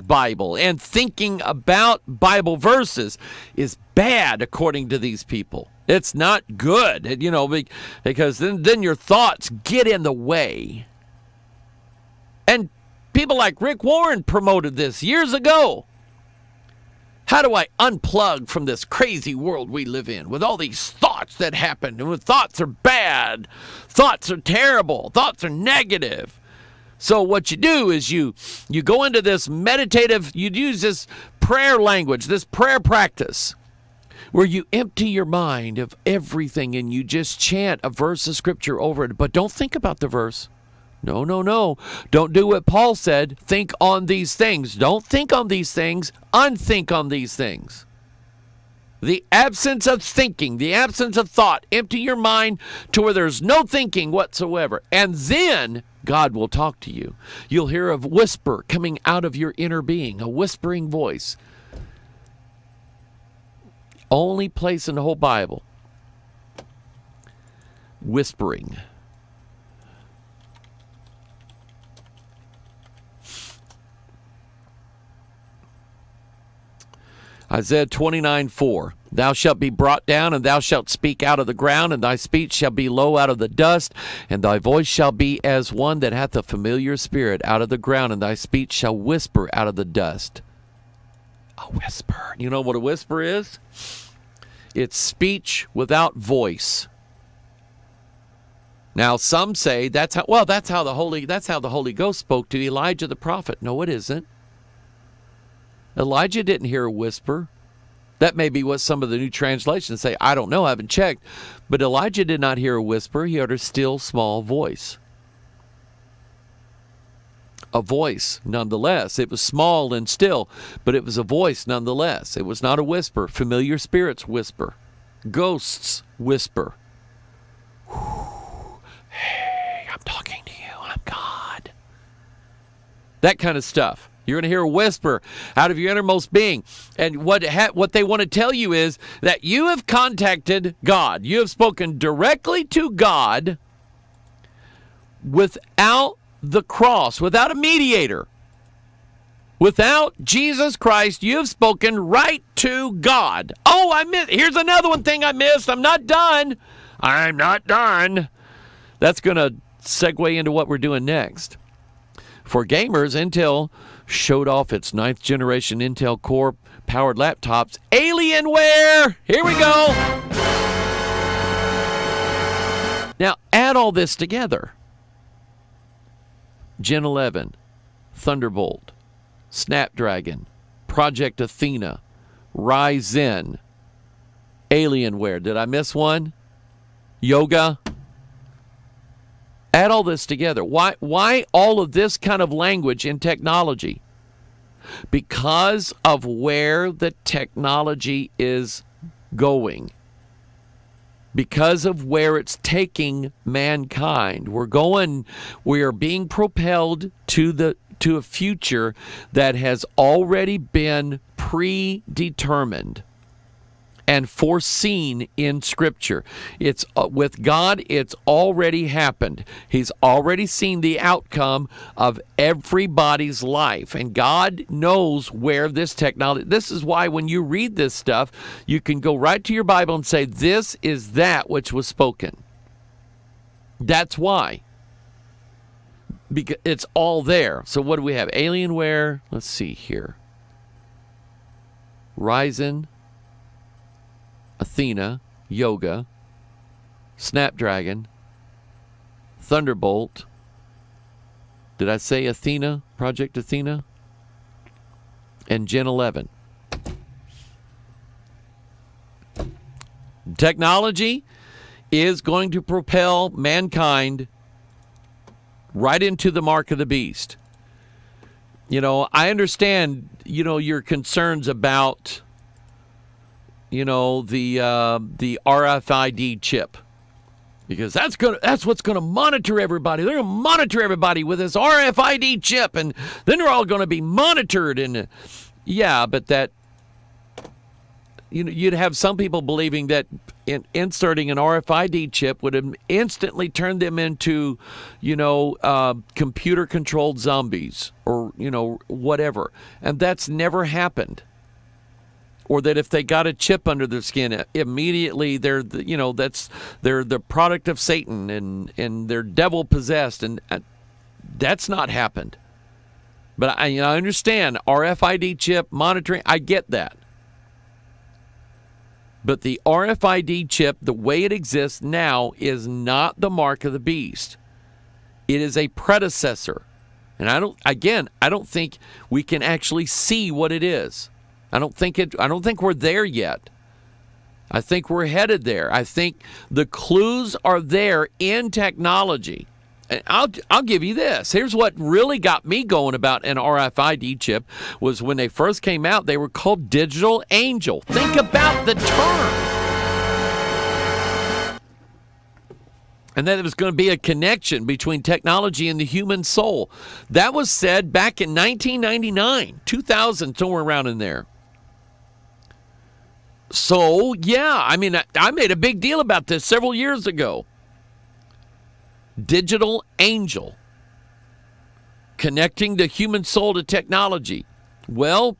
Bible and thinking about Bible verses is bad according to these people. It's not good, because then your thoughts get in the way. And people like Rick Warren promoted this years ago. How do I unplug from this crazy world we live in with all these thoughts that happen? And thoughts are bad. Thoughts are terrible. Thoughts are negative. So what you do is you go into this meditative, you use this prayer language, this prayer practice, where you empty your mind of everything and you just chant a verse of Scripture over it. But don't think about the verse. No, no, no. Don't do what Paul said. Think on these things. Don't think on these things. Unthink on these things. The absence of thinking, the absence of thought. Empty your mind to where there's no thinking whatsoever. And then God will talk to you. You'll hear a whisper coming out of your inner being, a whispering voice. Only place in the whole Bible. Whispering. Isaiah 29:4. Thou shalt be brought down, and thou shalt speak out of the ground, and thy speech shall be low out of the dust, and thy voice shall be as one that hath a familiar spirit out of the ground, and thy speech shall whisper out of the dust. A whisper. You know what a whisper is? It's speech without voice. Now some say that's how the Holy Ghost spoke to Elijah the prophet. No, it isn't. Elijah didn't hear a whisper. That may be what some of the new translations say. I don't know. I haven't checked. But Elijah did not hear a whisper. He heard a still, small voice. A voice, nonetheless. It was small and still, but it was a voice nonetheless. It was not a whisper. Familiar spirits whisper. Ghosts whisper. Hey, I'm talking to you. I'm God. That kind of stuff. You're going to hear a whisper out of your innermost being. And what they want to tell you is that you have contacted God. You have spoken directly to God without the cross, without a mediator. Without Jesus Christ, you have spoken right to God. Oh, here's another thing I missed. I'm not done. I'm not done. That's going to segue into what we're doing next. For gamers, Intel showed off its 9th generation Intel Core powered laptops. Alienware! Here we go! Now, add all this together. Gen 11, Thunderbolt, Snapdragon, Project Athena, Ryzen, Alienware. Did I miss one? Yoga. Add all this together. Why all of this kind of language in technology? Because of where the technology is going. Because of where it's taking mankind. We are being propelled to a future that has already been predetermined and foreseen in Scripture. It's with God, it's already happened. He's already seen the outcome of everybody's life, and God knows where this technology. This is why when you read this stuff, you can go right to your Bible and say, "This is that which was spoken." That's why. Because it's all there. So what do we have? Alienware. Let's see here. Ryzen, Athena, Yoga, Snapdragon, Thunderbolt. Did I say Athena? Project Athena? And Gen 11. Technology is going to propel mankind right into the mark of the beast. You know, I understand, you know, your concerns about, you know, the RFID chip, because that's what's gonna monitor everybody. They're gonna monitor everybody with this RFID chip, and then they're all gonna be monitored. And yeah, but that, you know, you'd have some people believing that inserting an RFID chip would have instantly turned them into, you know, computer-controlled zombies or, you know, whatever. And that's never happened. Or that if they got a chip under their skin, immediately they're, you know, they're the product of Satan and they're devil possessed, and that's not happened. But I understand RFID chip monitoring. I get that. But the RFID chip, the way it exists now, is not the mark of the beast. It is a predecessor. And I don't think we can actually see what it is. I don't think we're there yet. I think we're headed there. I think the clues are there in technology. And I'll give you this. Here's what really got me going about an RFID chip was when they first came out, they were called Digital Angel. Think about the term. And that it was going to be a connection between technology and the human soul. That was said back in 1999, 2000, somewhere around in there. So, yeah, I mean, I made a big deal about this several years ago. Digital Angel, connecting the human soul to technology. Well,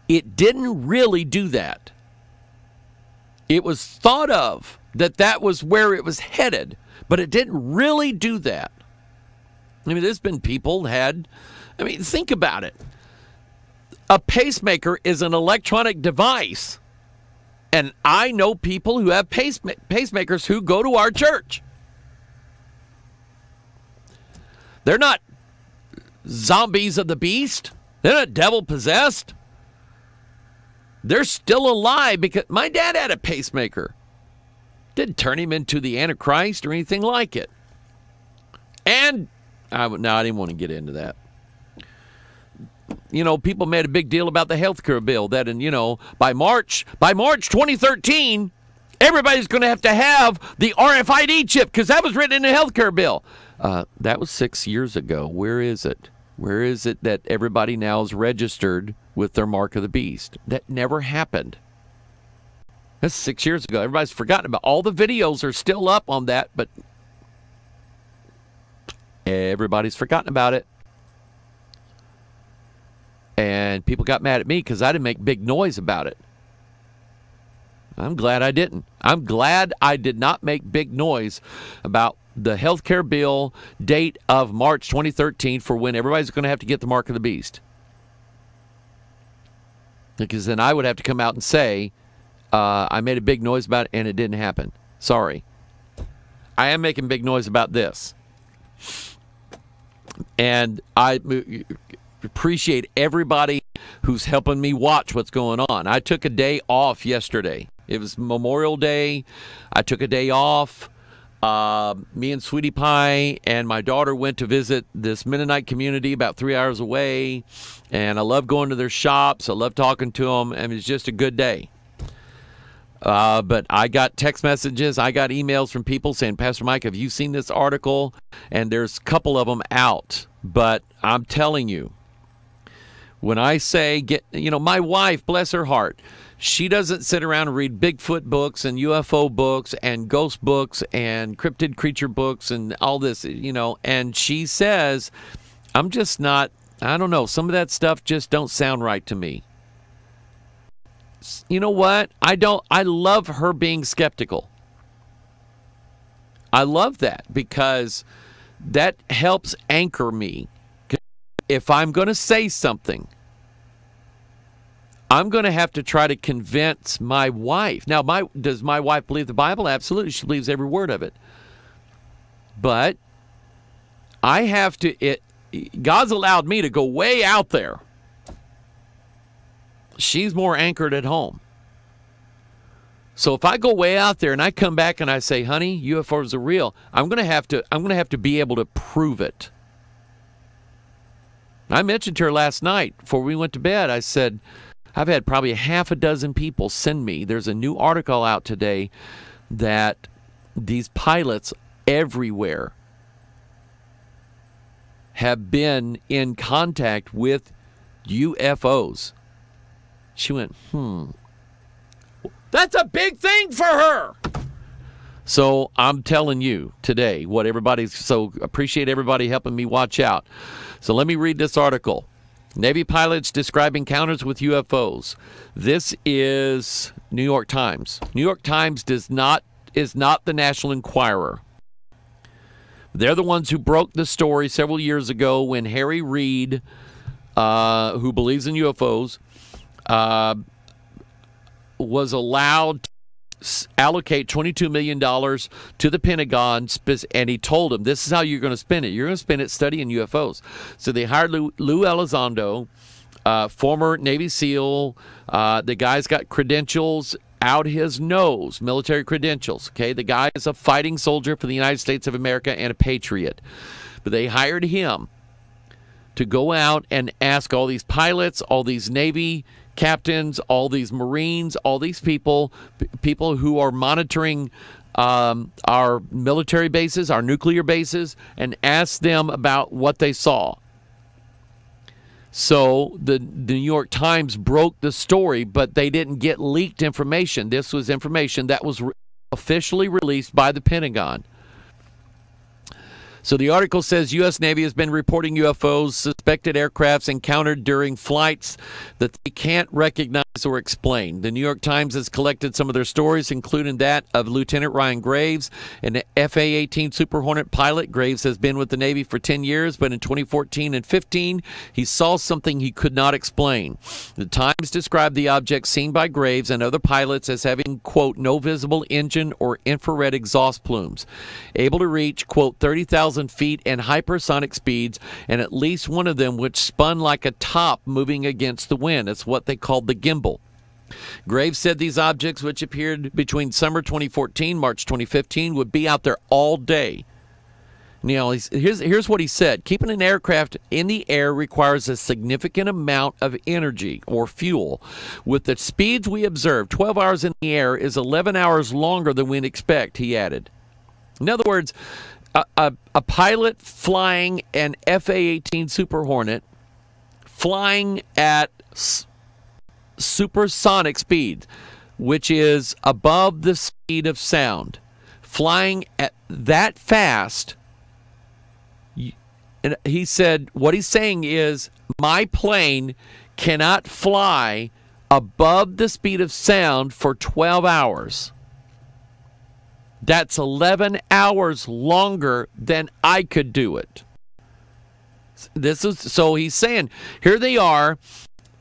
it didn't really do that. It was thought of that was where it was headed, but it didn't really do that. I mean, there's been people think about it. A pacemaker is an electronic device, and I know people who have pacemakers who go to our church. They're not zombies of the beast. They're not devil-possessed. They're still alive because my dad had a pacemaker. Didn't turn him into the Antichrist or anything like it. And, I didn't want to get into that. You know, people made a big deal about the healthcare bill that, by March 2013, everybody's going to have the RFID chip because that was written in the healthcare bill. That was 6 years ago. Where is it? Where is it that everybody now is registered with their mark of the beast? That never happened. That's 6 years ago. Everybody's forgotten about. All the videos are still up on that, but everybody's forgotten about it. And people got mad at me because I didn't make big noise about it. I'm glad I didn't. I'm glad I did not make big noise about the healthcare bill date of March 2013 for when everybody's going to have to get the mark of the beast. Because then I would have to come out and say, I made a big noise about it and it didn't happen. Sorry. I am making big noise about this. And I appreciate everybody who's helping me watch what's going on. I took a day off yesterday. It was Memorial Day. I took a day off. Me and Sweetie Pie and my daughter went to visit this Mennonite community about 3 hours away. And I love going to their shops. I love talking to them. And it's just a good day. But I got text messages. I got emails from people saying, Pastor Mike, have you seen this article? And there's a couple of them out. But I'm telling you, when I say my wife, bless her heart, she doesn't sit around and read Bigfoot books and UFO books and ghost books and cryptid creature books and all this, and she says, I'm just not, I don't know, some of that stuff just don't sound right to me. You know what? I love her being skeptical. I love that because that helps anchor me. If I'm going to say something, I'm going to have to try to convince my wife. Now, does my wife believe the Bible? Absolutely. She believes every word of it. But I have to, God's allowed me to go way out there. She's more anchored at home. So if I go way out there and I come back and I say, honey, UFOs are real, I'm going to have to be able to prove it. I mentioned to her last night before we went to bed, I said, I've had probably a half a dozen people send me. There's a new article out today that these pilots everywhere have been in contact with UFOs. She went, that's a big thing for her. So I'm telling you today what so appreciate everybody helping me watch out. So let me read this article. Navy pilots describe encounters with UFOs. This is New York Times. New York Times is not the National Enquirer. They're the ones who broke the story several years ago when Harry Reid, who believes in UFOs, was allowed to allocate $22 million to the Pentagon, and he told him, this is how you're going to spend it. You're going to spend it studying UFOs. So they hired Lou Elizondo, former Navy SEAL. The guy's got credentials out his nose, military credentials. Okay, the guy is a fighting soldier for the United States of America and a patriot. But they hired him to go out and ask all these pilots, all these Navy captains, all these Marines, all these people who are monitoring our military bases, our nuclear bases, and ask them about what they saw. So the New York Times broke the story, but they didn't get leaked information. This was information that was officially released by the Pentagon. So the article says U.S. Navy has been reporting UFOs, suspected aircrafts encountered during flights that they can't recognize or explain. The New York Times has collected some of their stories, including that of Lieutenant Ryan Graves, an FA-18 Super Hornet pilot. Graves has been with the Navy for 10 years, but in 2014 and 15, he saw something he could not explain. The Times described the object seen by Graves and other pilots as having, quote, no visible engine or infrared exhaust plumes, able to reach, quote, 30,000 feet and hypersonic speeds, and at least one of them which spun like a top moving against the wind. It's what they called the gimbal. Graves said these objects, which appeared between summer 2014 March 2015, would be out there all day. Now, here's what he said. Keeping an aircraft in the air requires a significant amount of energy or fuel. With the speeds we observe, 12 hours in the air is 11 hours longer than we'd expect, he added. In other words, a pilot flying an FA-18 Super Hornet, flying at supersonic speed, which is above the speed of sound, flying at that fast. And he said, what he's saying is, my plane cannot fly above the speed of sound for 12 hours. That's 11 hours longer than I could do it. So he's saying, here they are,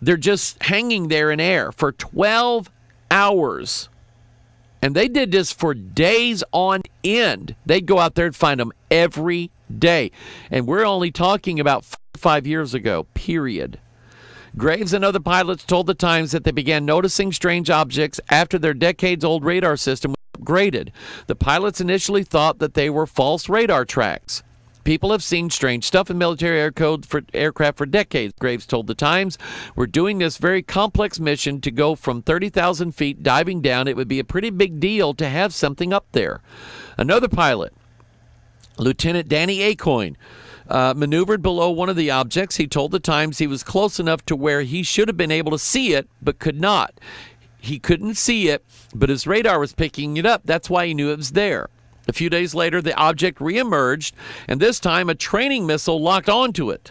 they're just hanging there in air for 12 hours. And they did this for days on end. They'd go out there and find them every day. And we're only talking about 5 years ago, period. Graves and other pilots told the Times that they began noticing strange objects after their decades-old radar system was upgraded. The pilots initially thought that they were false radar tracks. People have seen strange stuff in military air code for aircraft for decades, Graves told the Times. We're doing this very complex mission to go from 30,000 feet diving down. It would be a pretty big deal to have something up there. Another pilot, Lieutenant Danny Acoin, maneuvered below one of the objects. He told the Times he was close enough to where he should have been able to see it, but could not. He couldn't see it, but his radar was picking it up. That's why he knew it was there. A few days later, the object reemerged, and this time a training missile locked onto it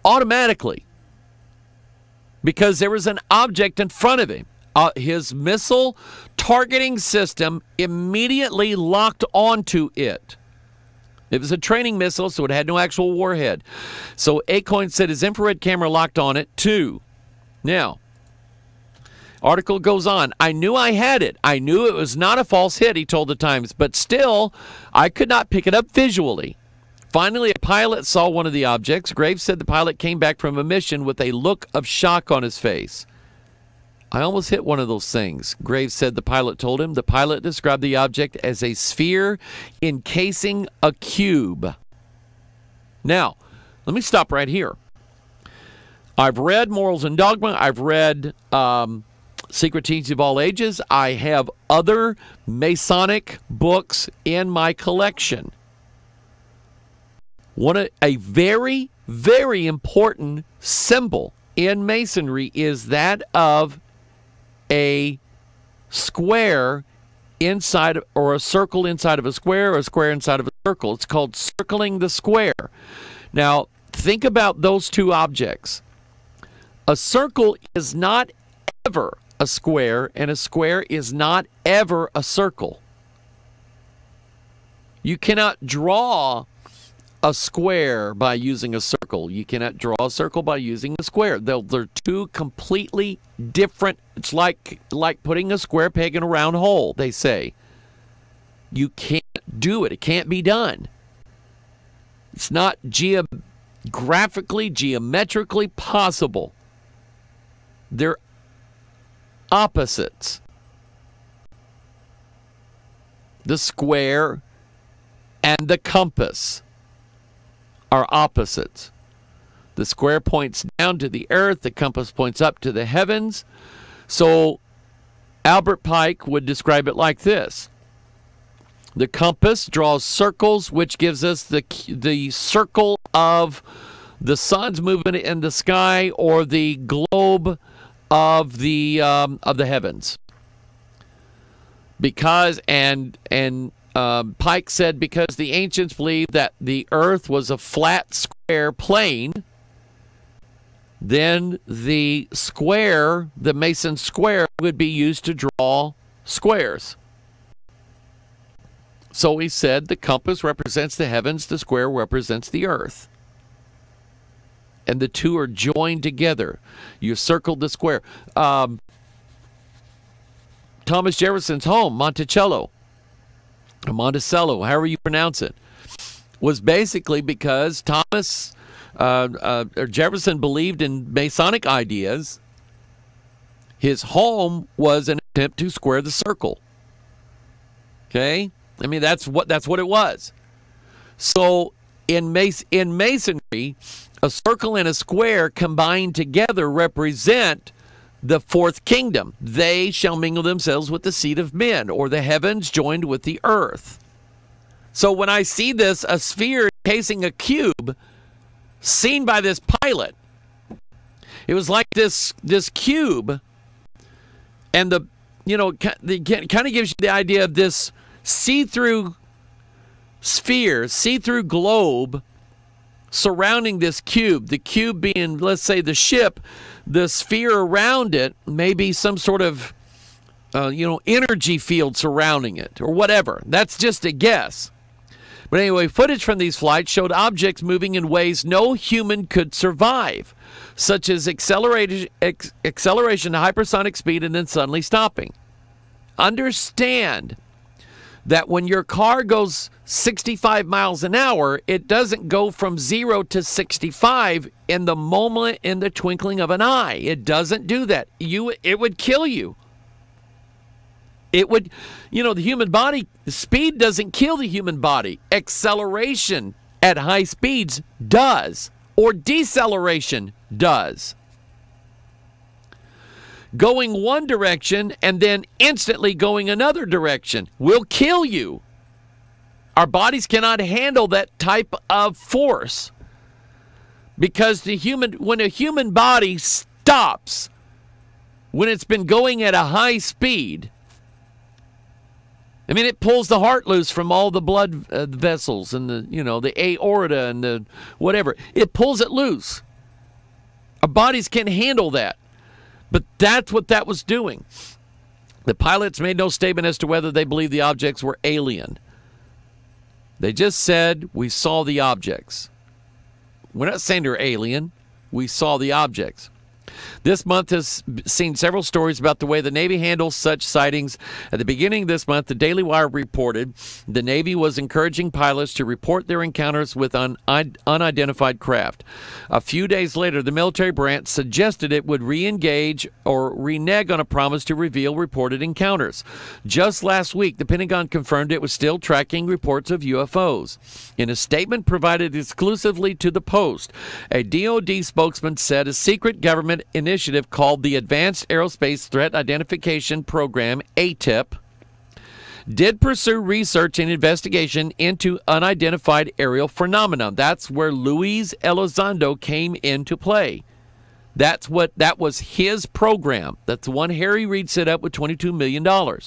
automatically because there was an object in front of him, His missile targeting system immediately locked onto it. It was a training missile, so it had no actual warhead. So Acoin said his infrared camera locked on it, too. Now, article goes on. I knew I had it. I knew it was not a false hit, he told the Times, but still, I could not pick it up visually. Finally, a pilot saw one of the objects. Graves said the pilot came back from a mission with a look of shock on his face. I almost hit one of those things, Graves said the pilot told him. The pilot described the object as a sphere encasing a cube. Now, let me stop right here. I've read Morals and Dogma. I've read Secret Teachings of All Ages. I have other Masonic books in my collection. A very, very important symbol in Masonry is that of a square inside, or a circle inside of a square, or a square inside of a circle. It's called circling the square. Now, think about those two objects. A circle is not ever a square, and a square is not ever a circle. You cannot draw a square by using a circle. You cannot draw a circle by using a square. They're two completely different. It's like putting a square peg in a round hole, they say. You can't do it. It can't be done. It's not geographically, geometrically possible. They're opposites. The square and the compass are opposites. The square points down to the earth, the compass points up to the heavens. So Albert Pike would describe it like this. The compass draws circles, which gives us the circle of the sun's movement in the sky, or the globe of the heavens. Because Pike said because the ancients believed that the earth was a flat square plane, then the square, the Mason square, would be used to draw squares. So he said the compass represents the heavens, the square represents the earth. And the two are joined together. You circled the square. Thomas Jefferson's home, Monticello, however you pronounce it, was basically because Jefferson believed in Masonic ideas. His home was an attempt to square the circle. Okay? I mean, that's what it was. So in Masonry, a circle and a square combined together represent the fourth kingdom. They shall mingle themselves with the seed of men, or the heavens joined with the earth. So when I see this, a sphere encasing a cube, seen by this pilot, it was like this cube, and it kind of gives you the idea of this see-through sphere, see-through globe surrounding this cube. The cube being, let's say, the ship. The sphere around it may be some sort of, energy field surrounding it, or whatever. That's just a guess. But anyway, footage from these flights showed objects moving in ways no human could survive, such as acceleration to hypersonic speed and then suddenly stopping. Understand that when your car goes 65 miles an hour, it doesn't go from 0 to 65 in the moment, in the twinkling of an eye. It doesn't do that. It would kill you. It would, the human body, speed doesn't kill the human body. Acceleration at high speeds does, or deceleration does. Going one direction and then instantly going another direction will kill you. Our bodies cannot handle that type of force, because when a human body stops, when it's been going at a high speed, I mean, it pulls the heart loose from all the blood vessels and the aorta and the whatever. It pulls it loose. Our bodies can't handle that. But that's what that was doing. The pilots made no statement as to whether they believed the objects were alien. They just said, we saw the objects. We're not saying they're alien. We saw the objects. This month has seen several stories about the way the Navy handles such sightings. At the beginning of this month, the Daily Wire reported the Navy was encouraging pilots to report their encounters with unidentified craft. A few days later, the military branch suggested it would re-engage or renege on a promise to reveal reported encounters. Just last week, the Pentagon confirmed it was still tracking reports of UFOs. In a statement provided exclusively to the Post, a DoD spokesman said a secret government initiative called the Advanced Aerospace Threat Identification Program, ATIP, did pursue research and investigation into unidentified aerial phenomena. That's where Luis Elizondo came into play. That was his program. That's the one Harry Reid set up with $22 million. Now,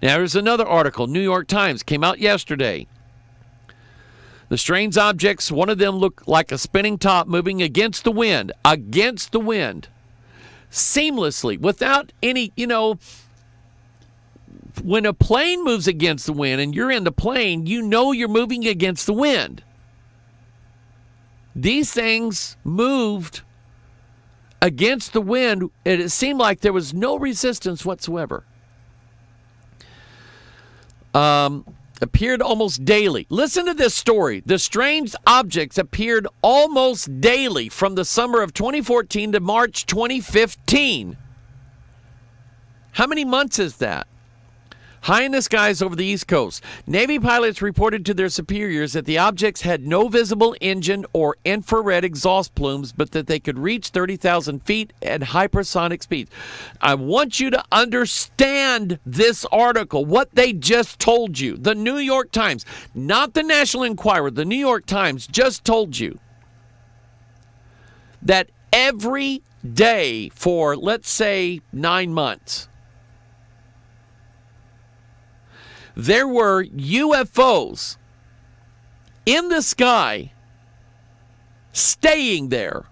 there's another article, New York Times, came out yesterday. The strange objects, one of them looked like a spinning top moving against the wind, seamlessly, without any, when a plane moves against the wind and you're in the plane, you know you're moving against the wind. These things moved against the wind, and it seemed like there was no resistance whatsoever. Appeared almost daily. Listen to this story. The strange objects appeared almost daily from the summer of 2014 to March 2015. How many months is that? High in the skies over the East Coast, Navy pilots reported to their superiors that the objects had no visible engine or infrared exhaust plumes, but that they could reach 30,000 feet at hypersonic speeds. I want you to understand this article, what they just told you. The New York Times, not the National Enquirer, the New York Times just told you that every day for, let's say, 9 months, there were UFOs in the sky staying there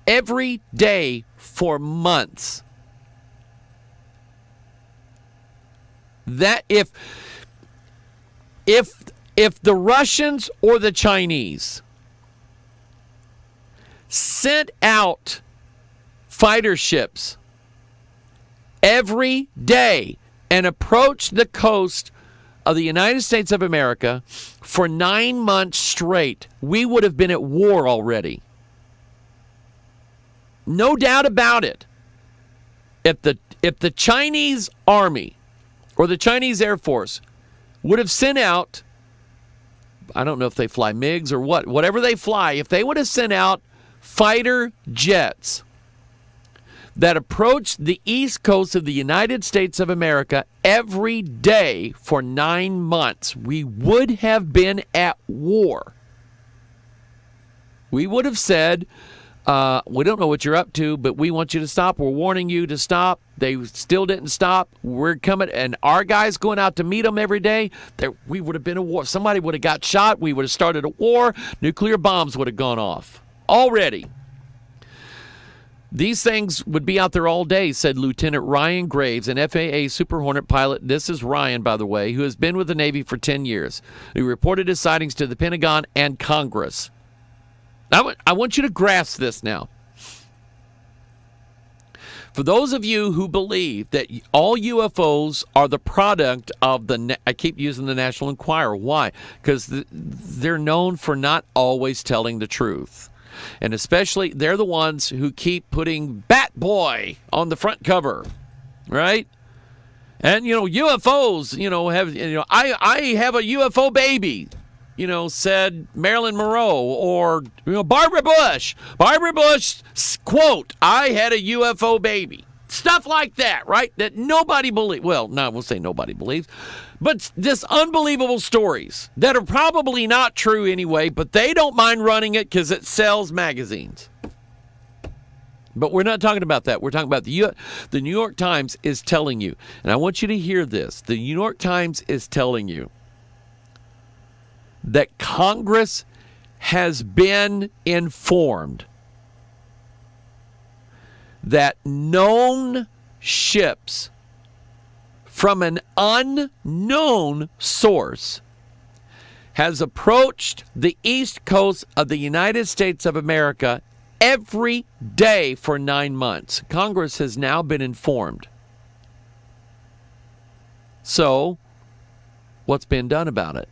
every day for months. That if the Russians or the Chinese sent out fighter ships every day and approached the coast of the United States of America for 9 months straight, we would have been at war already. No doubt about it. If the Chinese Army or the Chinese Air Force would have sent out, I don't know if they fly MiGs or whatever they fly, if they would have sent out fighter jets that approached the east coast of the United States of America every day for 9 months, we would have been at war. We would have said, we don't know what you're up to, but we want you to stop. We're warning you to stop. They still didn't stop. We're coming, and our guys going out to meet them every day. We would have been at war. Somebody would have got shot. We would have started a war. Nuclear bombs would have gone off already. These things would be out there all day, said Lieutenant Ryan Graves, an FAA Super Hornet pilot. This is Ryan, by the way, who has been with the Navy for 10 years. He reported his sightings to the Pentagon and Congress. I want you to grasp this now. For those of you who believe that all UFOs are the product of I keep using the National Enquirer. Why? Because they're known for not always telling the truth. And especially, they're the ones who keep putting Bat Boy on the front cover, right? And, UFOs, have, I have a UFO baby, said Marilyn Monroe, or, Barbara Bush. Barbara Bush, quote, I had a UFO baby. Stuff like that, right? That nobody believes. Well, no, we'll say nobody believes. But just unbelievable stories that are probably not true anyway, but they don't mind running it because it sells magazines. But we're not talking about that. We're talking about the New York Times is telling you, and I want you to hear this. The New York Times is telling you that Congress has been informed that known ships from an unknown source has approached the east coast of the United States of America every day for 9 months. Congress has now been informed. So, what's been done about it?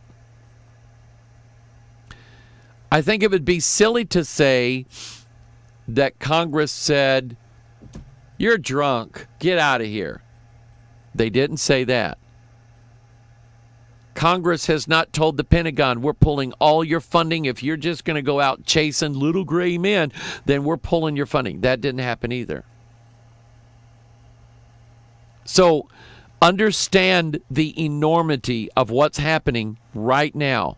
I think it would be silly to say that Congress said, "You're drunk, get out of here." They didn't say that. Congress has not told the Pentagon, "We're pulling all your funding. If you're just going to go out chasing little gray men, then we're pulling your funding." That didn't happen either. So understand the enormity of what's happening right now.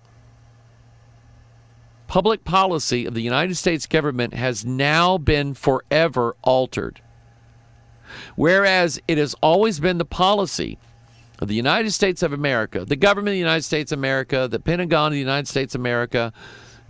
Public policy of the United States government has now been forever altered. Whereas it has always been the policy of the United States of America, the government of the United States of America, the Pentagon of the United States of America,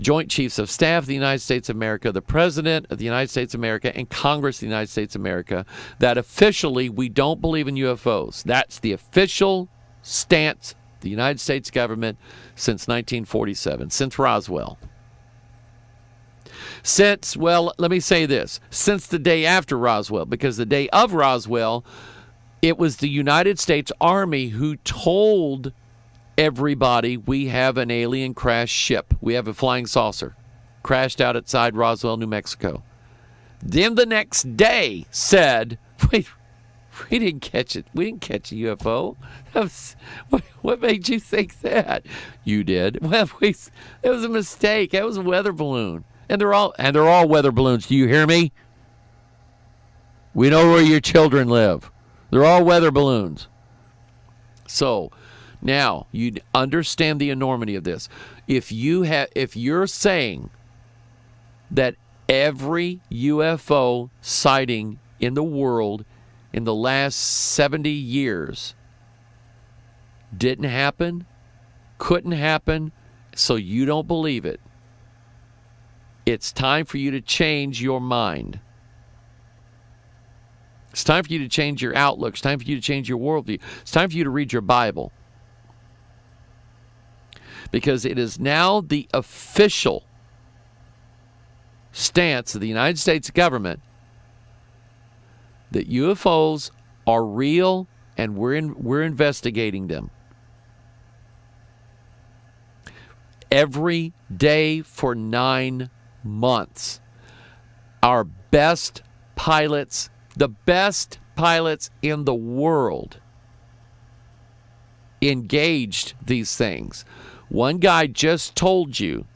Joint Chiefs of Staff of the United States of America, the President of the United States of America, and Congress of the United States of America, that officially we don't believe in UFOs. That's the official stance of the United States government since 1947, since Roswell. Since, well, let me say this, since the day after Roswell, because the day of Roswell, it was the United States Army who told everybody, we have an alien crash ship. We have a flying saucer. Crashed out outside Roswell, New Mexico. Then the next day said, wait, we didn't catch it. We didn't catch a UFO. What made you think that? You did. Well, it was a mistake. That was a weather balloon. And they're all weather balloons. Do you hear me? We know where your children live. They're all weather balloons. So now you understand the enormity of this. If you're saying that every UFO sighting in the world in the last 70 years didn't happen, couldn't happen, so you don't believe it, it's time for you to change your mind. It's time for you to change your outlook. It's time for you to change your worldview. It's time for you to read your Bible. Because it is now the official stance of the United States government that UFOs are real and we're investigating them. Every day for 9 months. Our best pilots, the best pilots in the world, engaged these things. One guy just told you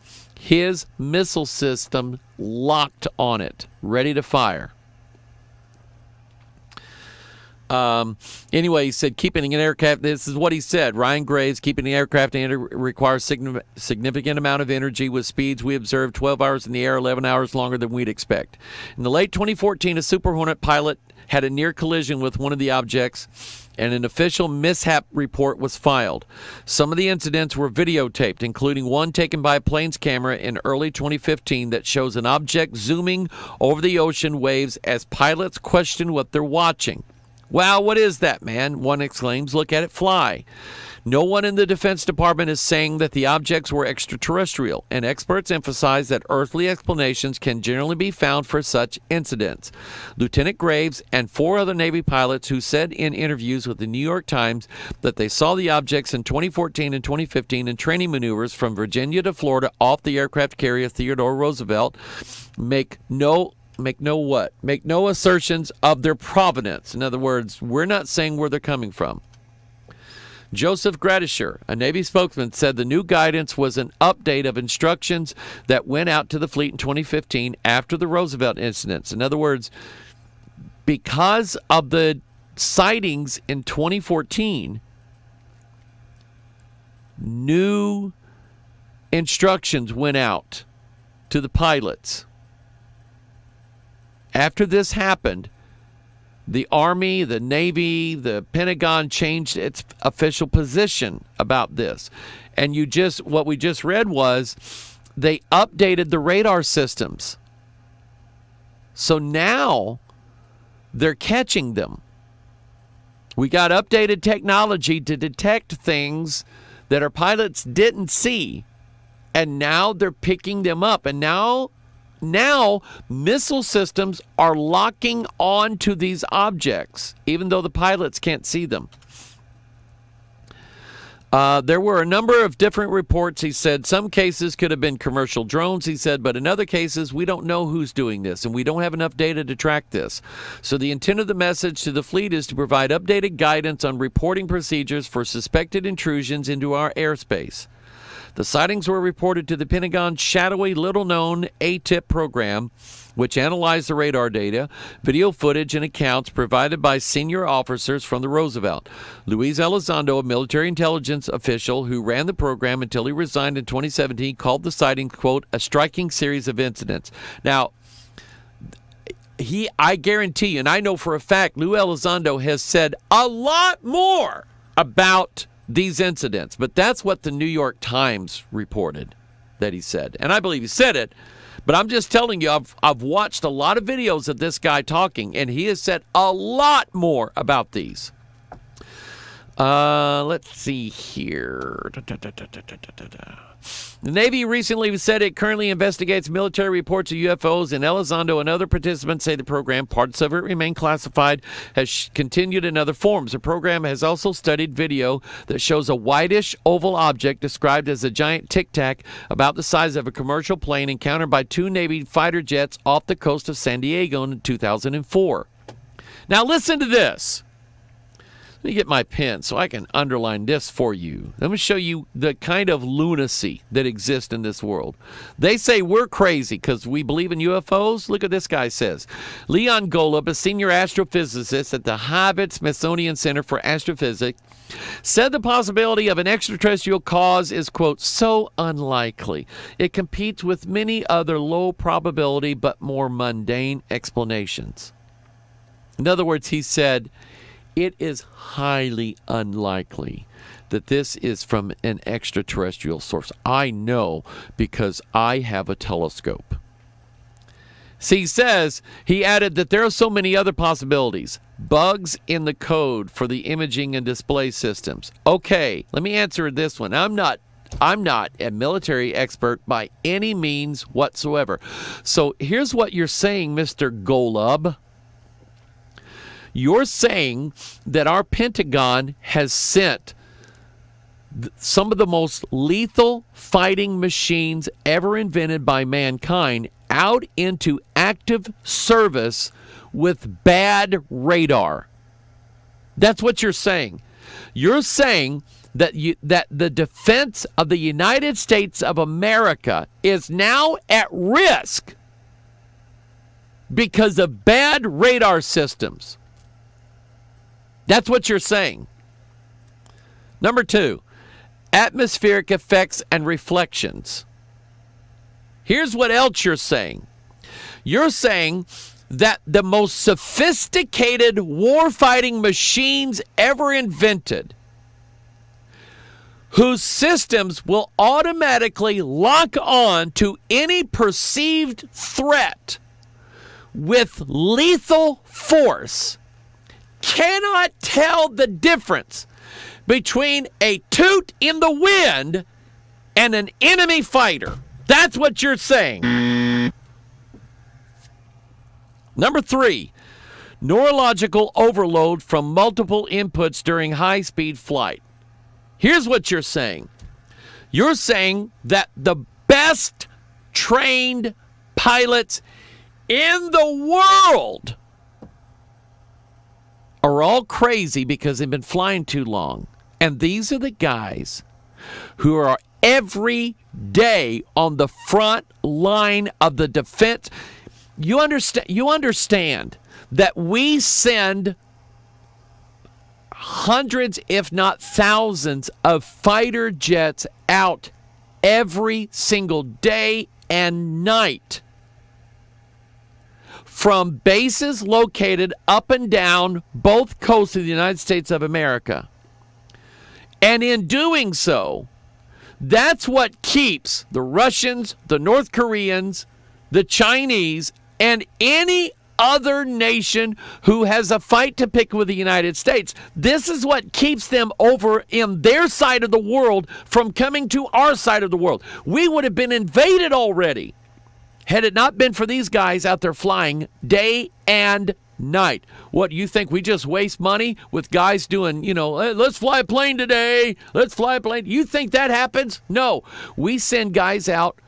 his missile system locked on it, ready to fire. Anyway, he said keeping an aircraft, this is what he said, Ryan Graves, keeping an aircraft requires significant amount of energy with speeds we observed 12 hours in the air, 11 hours longer than we'd expect. In the late 2014, a Super Hornet pilot had a near collision with one of the objects, and an official mishap report was filed. Some of the incidents were videotaped, including one taken by a plane's camera in early 2015 that shows an object zooming over the ocean waves as pilots question what they're watching. "Wow, what is that, man?" one exclaims. "Look at it fly." No one in the Defense Department is saying that the objects were extraterrestrial, and experts emphasize that earthly explanations can generally be found for such incidents. Lieutenant Graves and 4 other Navy pilots who said in interviews with the New York Times that they saw the objects in 2014 and 2015 in training maneuvers from Virginia to Florida off the aircraft carrier Theodore Roosevelt make no assertions of their provenance. In other words, we're not saying where they're coming from. Joseph Gradisher, a Navy spokesman, said the new guidance was an update of instructions that went out to the fleet in 2015 after the Roosevelt incidents. In other words, because of the sightings in 2014, new instructions went out to the pilots. After this happened, the Army, the Navy, the Pentagon changed its official position about this. And what we just read was they updated the radar systems. So now they're catching them. We got updated technology to detect things that our pilots didn't see, and now they're picking them up. And now missile systems are locking on to these objects, even though the pilots can't see them. There were a number of different reports, he said. Some cases could have been commercial drones, he said, but in other cases, we don't know who's doing this, and we don't have enough data to track this. So the intent of the message to the fleet is to provide updated guidance on reporting procedures for suspected intrusions into our airspace. The sightings were reported to the Pentagon's shadowy, little-known ATIP program, which analyzed the radar data, video footage, and accounts provided by senior officers from the Roosevelt. Luis Elizondo, a military intelligence official who ran the program until he resigned in 2017, called the sighting, quote, a striking series of incidents. Now, I guarantee you, and I know for a fact, Lou Elizondo has said a lot more about these incidents, but that's what the New York Times reported that he said. And I believe he said it, but I'm just telling you, I've watched a lot of videos of this guy talking, and he has said a lot more about these. Let's see here. The Navy recently said it currently investigates military reports of UFOs, and Elizondo and other participants say the program, parts of it remain classified, has continued in other forms. The program has also studied video that shows a whitish oval object described as a giant tic-tac about the size of a commercial plane encountered by two Navy fighter jets off the coast of San Diego in 2004. Now listen to this. Let me get my pen so I can underline this for you. Let me show you the kind of lunacy that exists in this world. They say we're crazy because we believe in UFOs. Look what this guy says. Leon Golub, a senior astrophysicist at the Harvard-Smithsonian Center for Astrophysics, said the possibility of an extraterrestrial cause is, quote, so unlikely. It competes with many other low probability but more mundane explanations. In other words, he said, it is highly unlikely that this is from an extraterrestrial source. I know because I have a telescope. See, he added that there are so many other possibilities. Bugs in the code for the imaging and display systems. Okay, let me answer this one. I'm not a military expert by any means whatsoever. So here's what you're saying, Mr. Golub. You're saying that our Pentagon has sent some of the most lethal fighting machines ever invented by mankind out into active service with bad radar. That's what you're saying. You're saying that the defense of the United States of America is now at risk because of bad radar systems. That's what you're saying. Number 2, atmospheric effects and reflections. Here's what else you're saying. You're saying that the most sophisticated warfighting machines ever invented, whose systems will automatically lock on to any perceived threat with lethal force, cannot tell the difference between a toot in the wind and an enemy fighter. That's what you're saying. Number 3, neurological overload from multiple inputs during high-speed flight. Here's what you're saying. You're saying that the best trained pilots in the world are all crazy because they've been flying too long. And these are the guys who are every day on the front line of the defense. You understand that we send hundreds, if not thousands, of fighter jets out every single day and night from bases located up and down both coasts of the United States of America. And in doing so, that's what keeps the Russians, the North Koreans, the Chinese, and any other nation who has a fight to pick with the United States. This is what keeps them over in their side of the world from coming to our side of the world. We would have been invaded already had it not been for these guys out there flying day and night. What, you think we just waste money with guys doing, hey, let's fly a plane today, let's fly a plane? You think that happens? No. We send guys out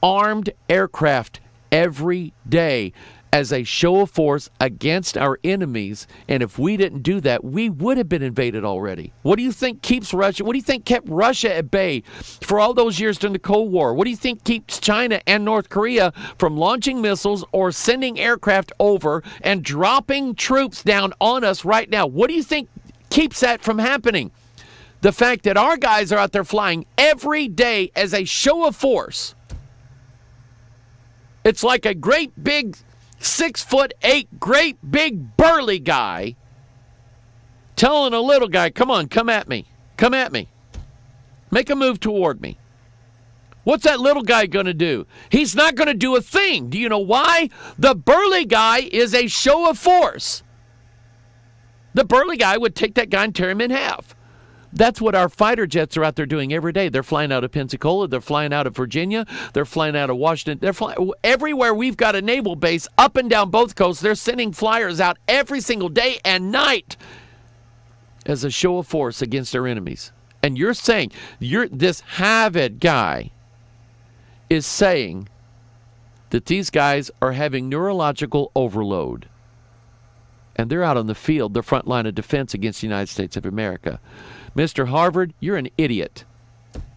armed aircraft every day as a show of force against our enemies, and if we didn't do that, we would have been invaded already. What do you think keeps Russia? What do you think kept Russia at bay for all those years during the Cold War? What do you think keeps China and North Korea from launching missiles or sending aircraft over and dropping troops down on us right now? What do you think keeps that from happening? The fact that our guys are out there flying every day as a show of force. It's like a great big 6'8", great big burly guy telling a little guy, come on, come at me. Come at me. Make a move toward me. What's that little guy going to do? He's not going to do a thing. Do you know why? The burly guy is a show of force. The burly guy would take that guy and tear him in half. That's what our fighter jets are out there doing every day. They're flying out of Pensacola. They're flying out of Virginia. They're flying out of Washington. They're flying everywhere we've got a naval base up and down both coasts. They're sending flyers out every single day and night as a show of force against our enemies. And you're saying, this Harvard guy is saying that these guys are having neurological overload. And they're out on the field, the front line of defense against the United States of America. Mr. Harvard, you're an idiot.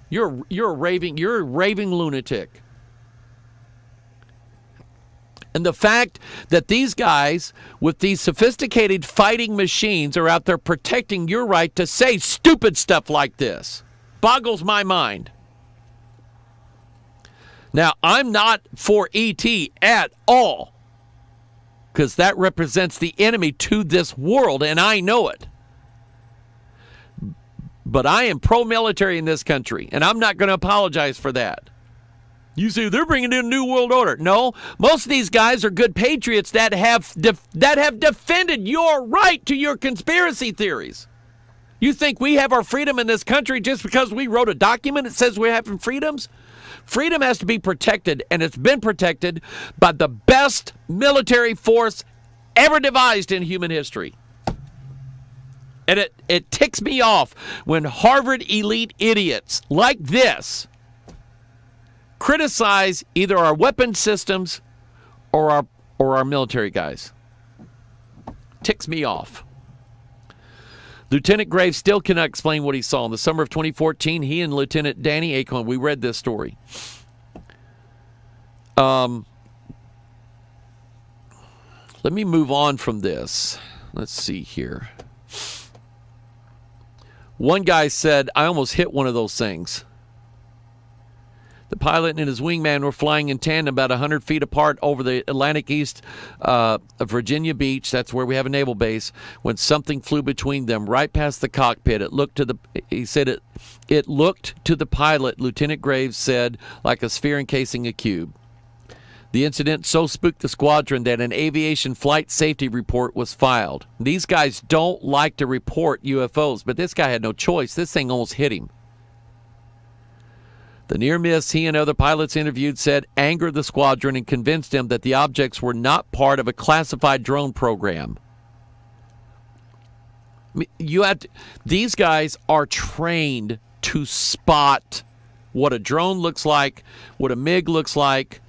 You're a raving lunatic. And the fact that these guys with these sophisticated fighting machines are out there protecting your right to say stupid stuff like this boggles my mind. Now, I'm not for ET at all, because that represents the enemy to this world, and I know it. But I am pro-military in this country, and I'm not going to apologize for that. You say they're bringing in a new world order. No, most of these guys are good patriots that have defended your right to your conspiracy theories. You think we have our freedom in this country just because we wrote a document that says we're having freedoms? Freedom has to be protected, and it's been protected by the best military force ever devised in human history. And it ticks me off when Harvard elite idiots like this criticize either our weapon systems or our military guys. Ticks me off. Lieutenant Graves still cannot explain what he saw. In the summer of 2014, he and Lieutenant Danny Acorn, we read this story. Let me move on from this. Let's see here. One guy said, I almost hit one of those things. The pilot and his wingman were flying in tandem about 100 feet apart over the Atlantic east of Virginia Beach. That's where we have a naval base. When something flew between them, right past the cockpit. It looked to the pilot, Lieutenant Graves said, like a sphere encasing a cube. The incident so spooked the squadron that an aviation flight safety report was filed. These guys don't like to report UFOs, but this guy had no choice. This thing almost hit him. The near miss he and other pilots interviewed said angered the squadron and convinced them that the objects were not part of a classified drone program. These guys are trained to spot what a drone looks like, what a MiG looks like,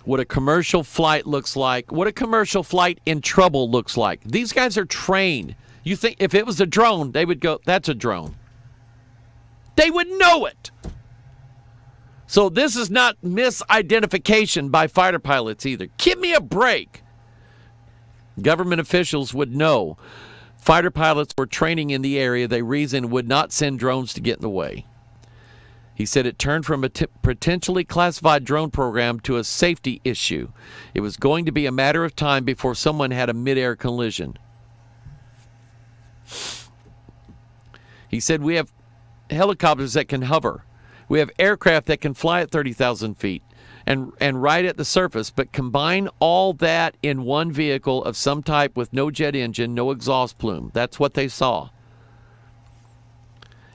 what a commercial flight looks like, what a commercial flight in trouble looks like. These guys are trained. You think if it was a drone, they would go, that's a drone. They would know it. So this is not misidentification by fighter pilots either. Give me a break. Government officials would know fighter pilots were training in the area they reasoned would not send drones to get in the way. He said it turned from a potentially classified drone program to a safety issue. It was going to be a matter of time before someone had a mid-air collision. He said we have helicopters that can hover. We have aircraft that can fly at 30,000 feet. and right at the surface, but combine all that in one vehicle of some type with no jet engine, no exhaust plume. That's what they saw.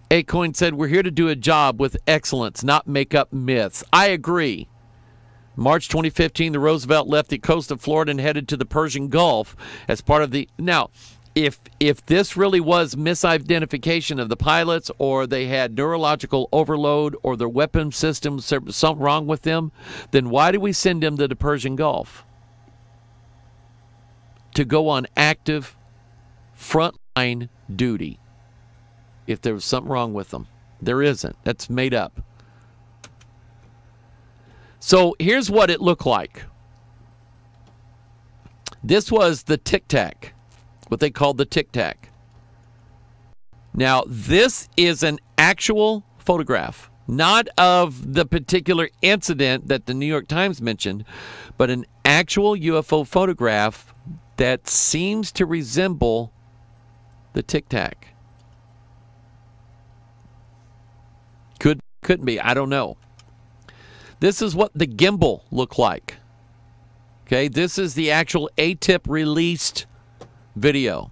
Acoin said, we're here to do a job with excellence, not make up myths. I agree. March 2015, the Roosevelt left the coast of Florida and headed to the Persian Gulf as part of the... Now, if this really was misidentification of the pilots, or they had neurological overload, or their weapon systems, something wrong with them, then why do we send them to the Persian Gulf? To go on active frontline duty. If there was something wrong with them. There isn't. That's made up. So here's what it looked like. This was the Tic Tac, what they called the Tic Tac. Now, this is an actual photograph, not of the particular incident that the New York Times mentioned, but an actual UFO photograph that seems to resemble the Tic Tac. Couldn't be. I don't know. This is what the gimbal looked like. Okay, this is the actual ATIP released video.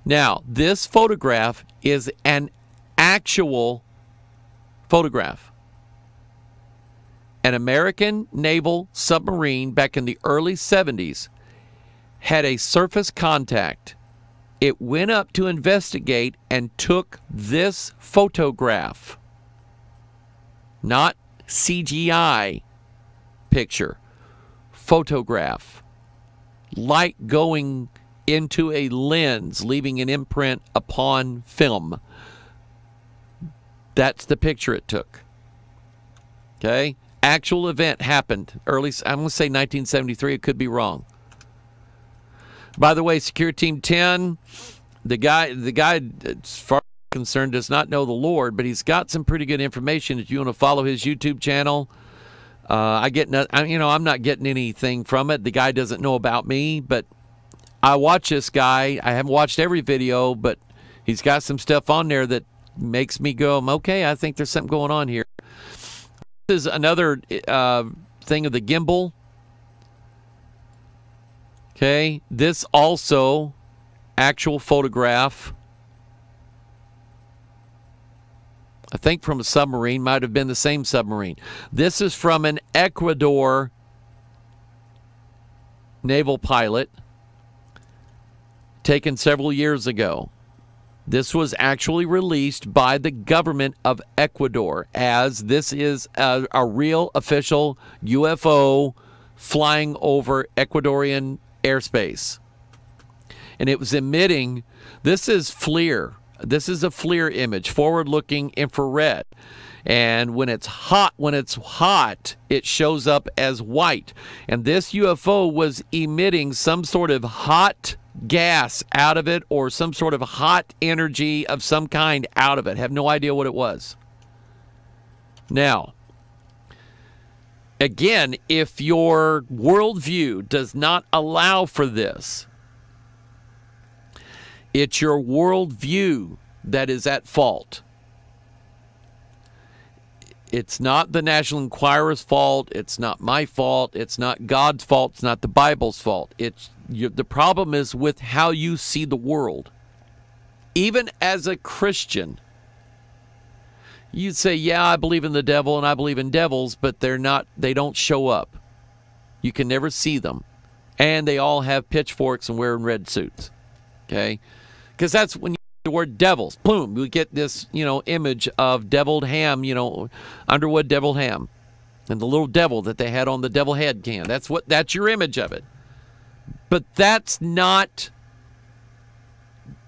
Now, this photograph is an actual photograph. An American naval submarine back in the early 70s had a surface contact. It went up to investigate and took this photograph. Not CGI picture. Photograph. Light going into a lens, leaving an imprint upon film. That's the picture it took. Okay? Actual event happened early, I'm going to say 1973. It could be wrong. By the way, Secure Team 10, the guy, as far as I'm concerned, does not know the Lord, but he's got some pretty good information. If you want to follow his YouTube channel, I'm not getting anything from it. The guy doesn't know about me, but I watch this guy. I haven't watched every video, but he's got some stuff on there that makes me go, okay, I think there's something going on here. This is another thing of the gimbal. Okay, this also actual photograph. I think from a submarine, might have been the same submarine. This is from an Ecuador naval pilot taken several years ago. This was actually released by the government of Ecuador, as this is a real official UFO flying over Ecuadorian airspace. And it was emitting, this is FLIR. This is a FLIR image, forward-looking infrared. And when it's hot, it shows up as white. And this UFO was emitting some sort of hot gas out of it, or some sort of hot energy of some kind out of it. Have no idea what it was. Now, again, if your worldview does not allow for this, it's your worldview that is at fault. It's not the National Enquirer's fault. It's not my fault. It's not God's fault. It's not the Bible's fault. The problem is with how you see the world. Even as a Christian, you'd say, yeah, I believe in the devil and I believe in devils, but they don't show up. You can never see them. And they all have pitchforks and wearing red suits. Okay? Because that's when you use the word devils. Boom, we get this, image of deviled ham, Underwood deviled ham. And the little devil that they had on the devil head can. That's your image of it. But that's not,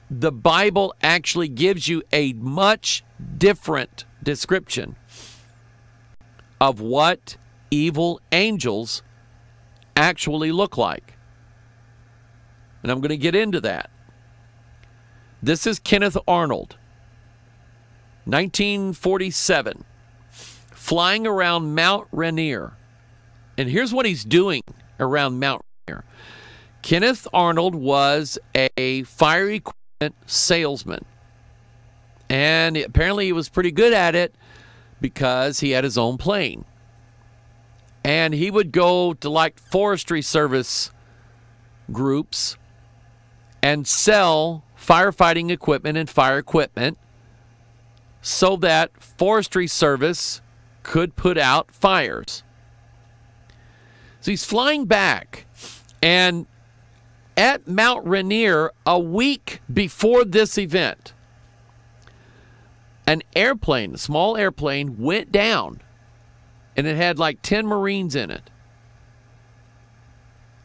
the Bible actually gives you a much different description of what evil angels actually look like. And I'm going to get into that. This is Kenneth Arnold, 1947, flying around Mount Rainier. And here's what he's doing around Mount Rainier. Kenneth Arnold was a fire equipment salesman. And apparently he was pretty good at it because he had his own plane. And he would go to like forestry service groups and sell firefighting equipment and fire equipment so that forestry service could put out fires. So he's flying back, and at Mount Rainier, a week before this event, an airplane, a small airplane, went down, and it had like 10 Marines in it.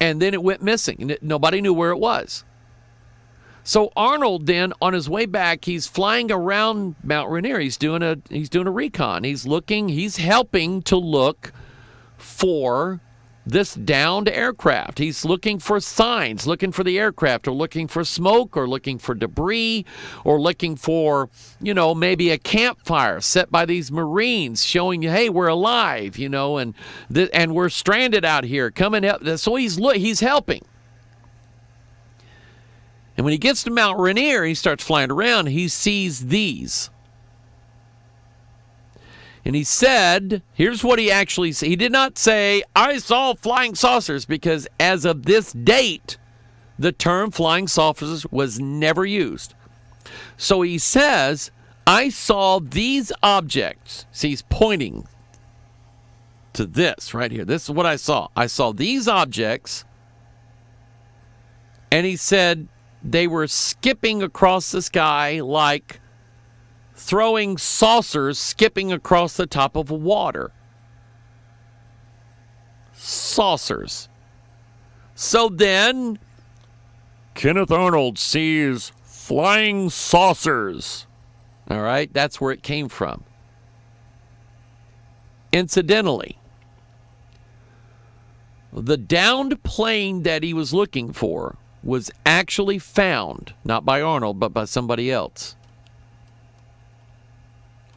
And then it went missing, and nobody knew where it was. So Arnold then, on his way back, he's flying around Mount Rainier. He's doing a recon. He's helping to look for this downed aircraft. He's looking for signs, looking for the aircraft, or looking for smoke, or looking for debris, or looking for, maybe a campfire set by these Marines showing you, hey, we're alive, and we're stranded out here. Coming up. So he's helping. And when he gets to Mount Rainier, he starts flying around. He sees these. And he said, here's what he actually said. He did not say, I saw flying saucers, because as of this date, the term flying saucers was never used. So he says, I saw these objects. See, he's pointing to this right here. This is what I saw. I saw these objects. And he said they were skipping across the sky like throwing saucers skipping across the top of water. Saucers. So then, Kenneth Arnold sees flying saucers. All right, that's where it came from. Incidentally, the downed plane that he was looking for was actually found, not by Arnold, but by somebody else.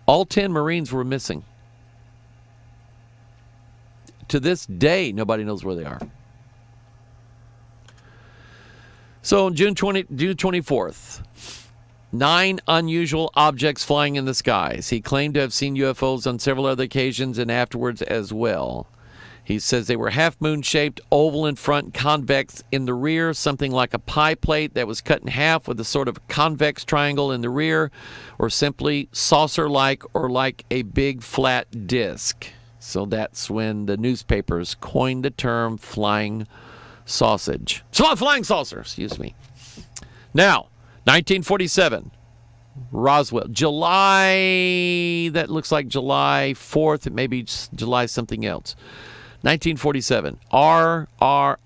All 10 Marines were missing. To this day, nobody knows where they are. So on June 24th, 9 unusual objects flying in the skies. He claimed to have seen UFOs on several other occasions and afterwards as well. He says they were half-moon-shaped, oval in front, convex in the rear, something like a pie plate that was cut in half with a sort of convex triangle in the rear, or simply saucer-like or like a big flat disc. So that's when the newspapers coined the term flying sausage. Flying saucer, excuse me. Now, 1947, Roswell. July, that looks like July 4th. It may be July something else. 1947, RAAF,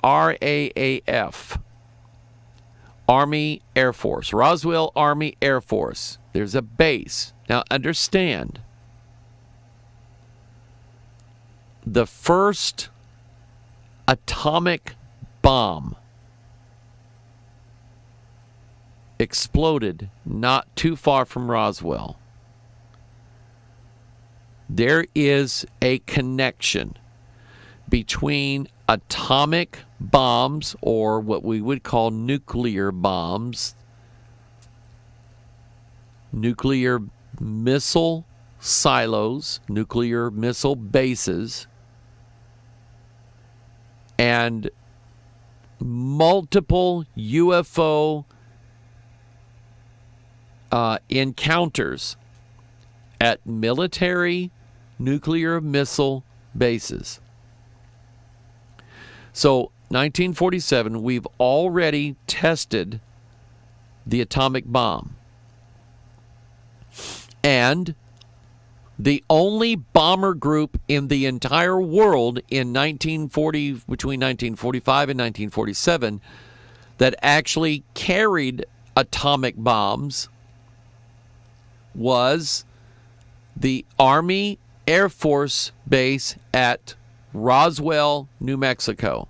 Army Air Force, Roswell Army Air Force. There's a base. Now understand, the first atomic bomb exploded not too far from Roswell. There is a connection between atomic bombs, or what we would call nuclear bombs, nuclear missile silos, nuclear missile bases, and multiple UFO encounters at military nuclear missile bases. So, 1947, we've already tested the atomic bomb. And the only bomber group in the entire world in between 1945 and 1947 that actually carried atomic bombs was the Army Air Force Base at Roswell, New Mexico.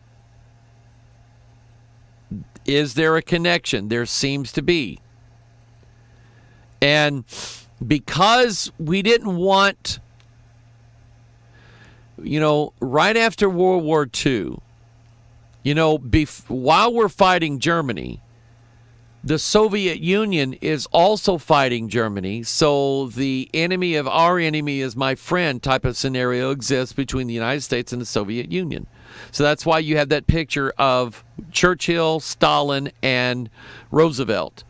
Is there a connection? There seems to be. And because we didn't want, right after World War II, while we're fighting Germany, the Soviet Union is also fighting Germany, so the enemy of our enemy is my friend type of scenario exists between the United States and the Soviet Union. So that's why you have that picture of Churchill, Stalin, and Roosevelt.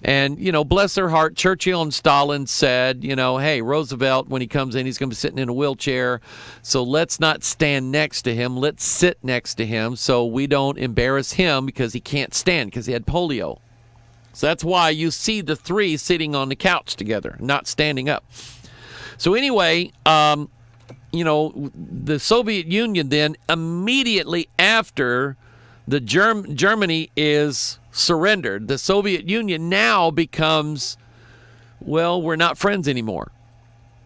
And, you know, bless their heart, Churchill and Stalin said, you know, hey, Roosevelt, when he comes in, he's going to be sitting in a wheelchair. So let's not stand next to him. Let's sit next to him so we don't embarrass him because he can't stand because he had polio. So that's why you see the three sitting on the couch together, not standing up. So anyway, you know, the Soviet Union then immediately after the Germany is surrendered, the Soviet Union now becomes, well, we're not friends anymore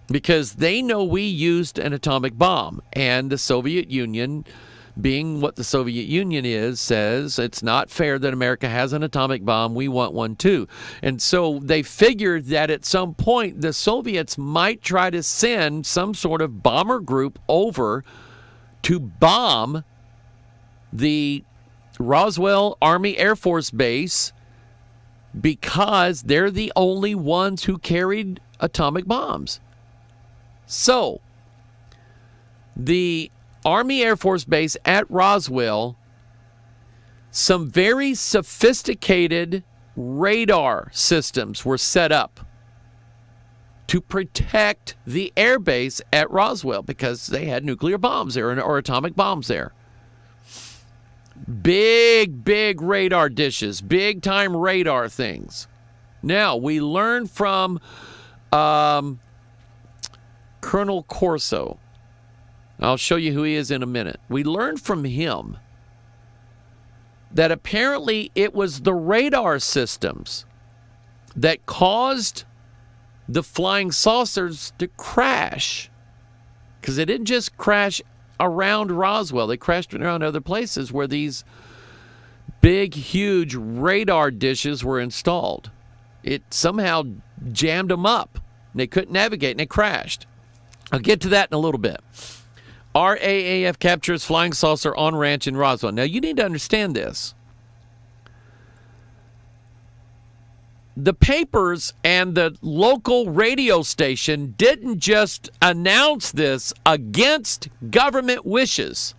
because they know we used an atomic bomb. And the Soviet Union, being what the Soviet Union is, says it's not fair that America has an atomic bomb. We want one too. And so they figured that at some point the Soviets might try to send some sort of bomber group over to bomb the Roswell Army Air Force Base because they're the only ones who carried atomic bombs. So the Army Air Force Base at Roswell, some very sophisticated radar systems were set up to protect the air base at Roswell because they had nuclear bombs there or atomic bombs there. Big radar dishes, big time radar things. Now, we learned from Colonel Corso. I'll show you who he is in a minute. We learned from him that apparently it was the radar systems that caused the flying saucers to crash. Because they didn't just crash around Roswell. They crashed around other places where these big, huge radar dishes were installed. It somehow jammed them up. And they couldn't navigate, and they crashed. I'll get to that in a little bit. RAAF captures flying saucer on ranch in Roswell. Now, you need to understand this. The papers and the local radio station didn't just announce this against government wishes.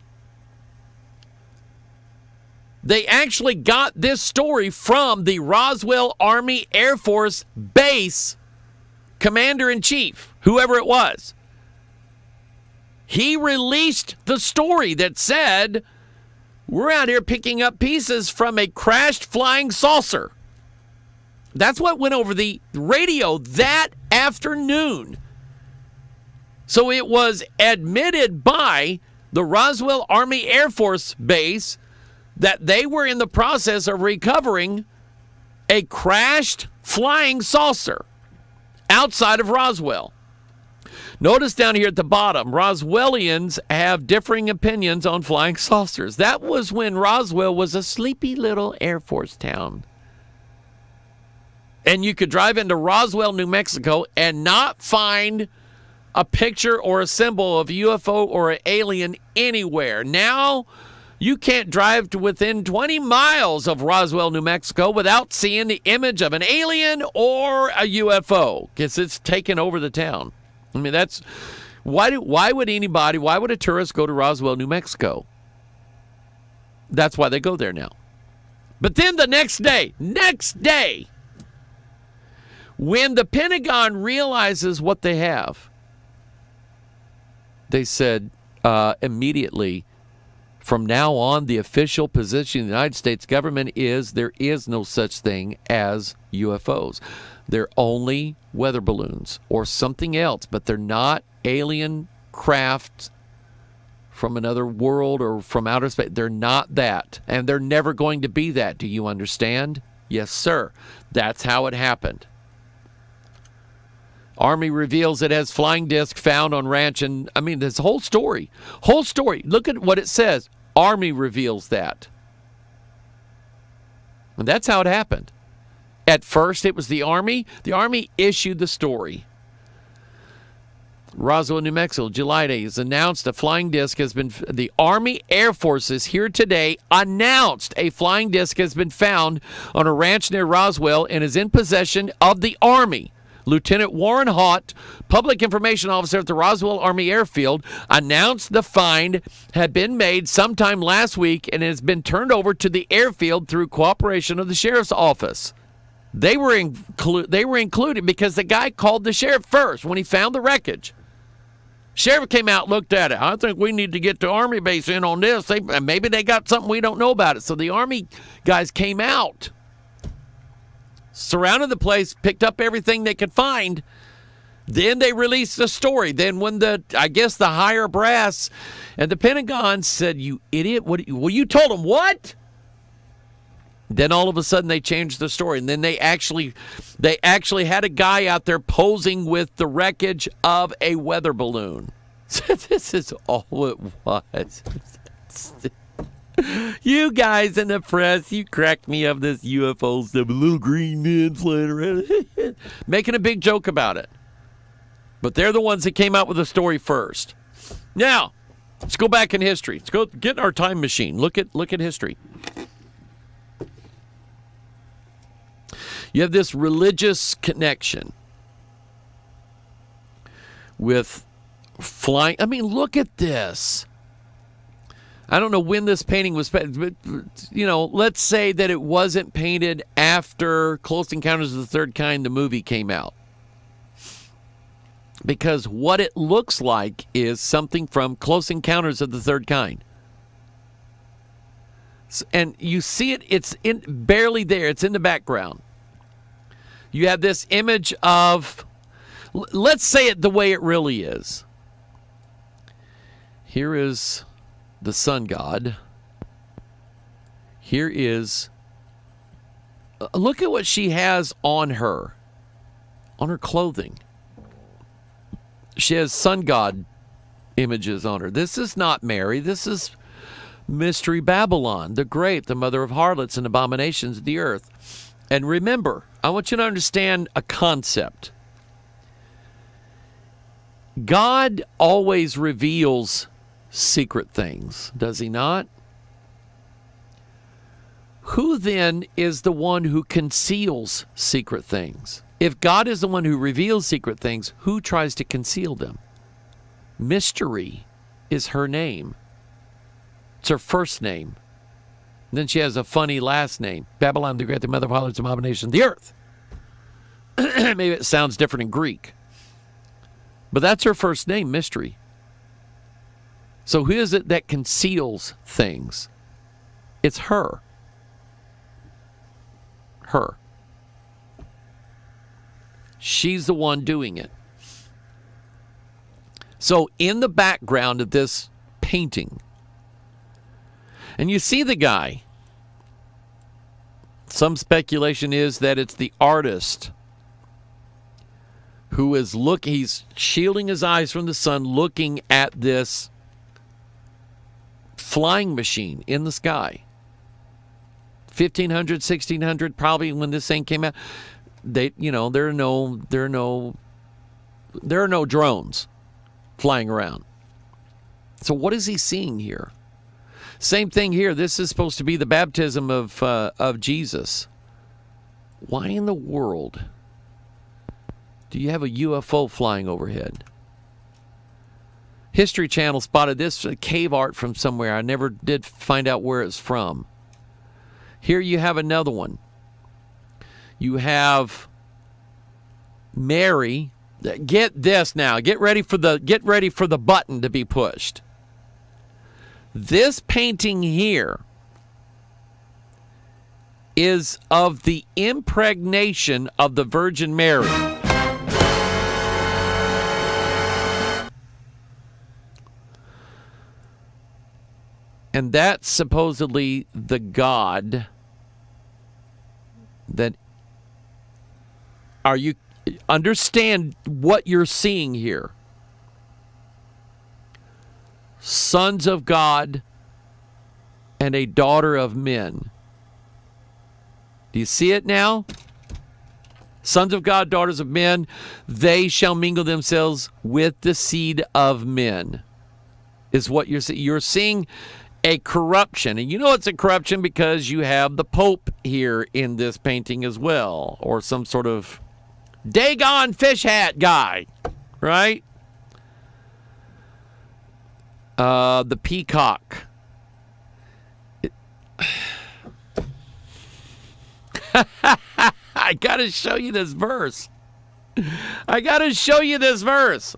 They actually got this story from the Roswell Army Air Force Base commander-in-chief, whoever it was. He released the story that said, we're out here picking up pieces from a crashed flying saucer. That's what went over the radio that afternoon. So it was admitted by the Roswell Army Air Force Base that they were in the process of recovering a crashed flying saucer outside of Roswell. Notice down here at the bottom, Roswellians have differing opinions on flying saucers. That was when Roswell was a sleepy little Air Force town. And you could drive into Roswell, New Mexico, and not find a picture or a symbol of a UFO or an alien anywhere. Now, you can't drive to within 20 miles of Roswell, New Mexico without seeing the image of an alien or a UFO because it's taken over the town. I mean, that's why would a tourist go to Roswell, New Mexico? That's why they go there now. But then the next day, when the Pentagon realizes what they have, they said immediately, from now on, the official position of the United States government is there is no such thing as UFOs. They're only weather balloons or something else, but they're not alien craft from another world or from outer space. They're not that, and they're never going to be that. Do you understand? Yes, sir. That's how it happened. Army reveals it has flying disc found on ranch, and I mean, this whole story. Look at what it says. Army reveals that. And that's how it happened. At first, it was the Army. The Army issued the story. Roswell, New Mexico, July 8th, has announced a flying disc has been, the Army Air Forces here today announced a flying disc has been found on a ranch near Roswell and is in possession of the Army. Lieutenant Warren Haught, public information officer at the Roswell Army Airfield, announced the find had been made sometime last week and has been turned over to the airfield through cooperation of the sheriff's office. They were included because the guy called the sheriff first when he found the wreckage. Sheriff came out, looked at it. I think we need to get the Army base in on this. Maybe they got something we don't know about it. So the Army guys came out, surrounded the place, picked up everything they could find. Then they released the story. Then when the higher brass and the Pentagon said, "You idiot, you told them what?" Then all of a sudden they changed the story, and then they actually had a guy out there posing with the wreckage of a weather balloon. This is all it was. You guys in the press, you cracked me up this UFO stuff, little green men flying around, making a big joke about it. But they're the ones that came out with the story first. Now, let's go back in history. Let's go get in our time machine. Look at history. You have this religious connection with flying. I mean, look at this. I don't know when this painting was painted, but, let's say that it wasn't painted after Close Encounters of the Third Kind, the movie, came out. Because what it looks like is something from Close Encounters of the Third Kind. And you see it, it's barely there. It's in the background. You have this image of, let's say it the way it really is. Here is the sun god. Here is, look at what she has on her clothing. She has sun god images on her. This is not Mary. This is Mystery Babylon, the Great, the mother of harlots and abominations of the earth. And remember, I want you to understand a concept. God always reveals secret things, does he not? Who then is the one who conceals secret things? If God is the one who reveals secret things, who tries to conceal them? Mystery is her name. It's her first name. And then she has a funny last name. Babylon the Great, the mother of harlots and abominations of the earth. Maybe it sounds different in Greek. But that's her first name, Mystery. So who is it that conceals things? It's her. Her. She's the one doing it. So in the background of this painting, and you see the guy. Some speculation is that it's the artist who is he's shielding his eyes from the sun, looking at this flying machine in the sky. 1500, 1600, probably when this thing came out. There are no drones flying around. So what is he seeing here? Same thing here. This is supposed to be the baptism of Jesus. Why in the world do you have a UFO flying overhead? History Channel spotted this cave art from somewhere. I never did find out where it's from. Here you have another one. You have Mary. Get this now. Get ready for the button to be pushed. This painting here is of the impregnation of the Virgin Mary. And that's supposedly the God that... Understand what you're seeing here. Sons of God and a daughter of men. Do you see it now? Sons of God, daughters of men, they shall mingle themselves with the seed of men. Is what you're seeing. You're seeing a corruption. And you know it's a corruption because you have the Pope here in this painting as well. Or some sort of Dagon fish hat guy. Right? The peacock. I got to show you this verse. I got to show you this verse.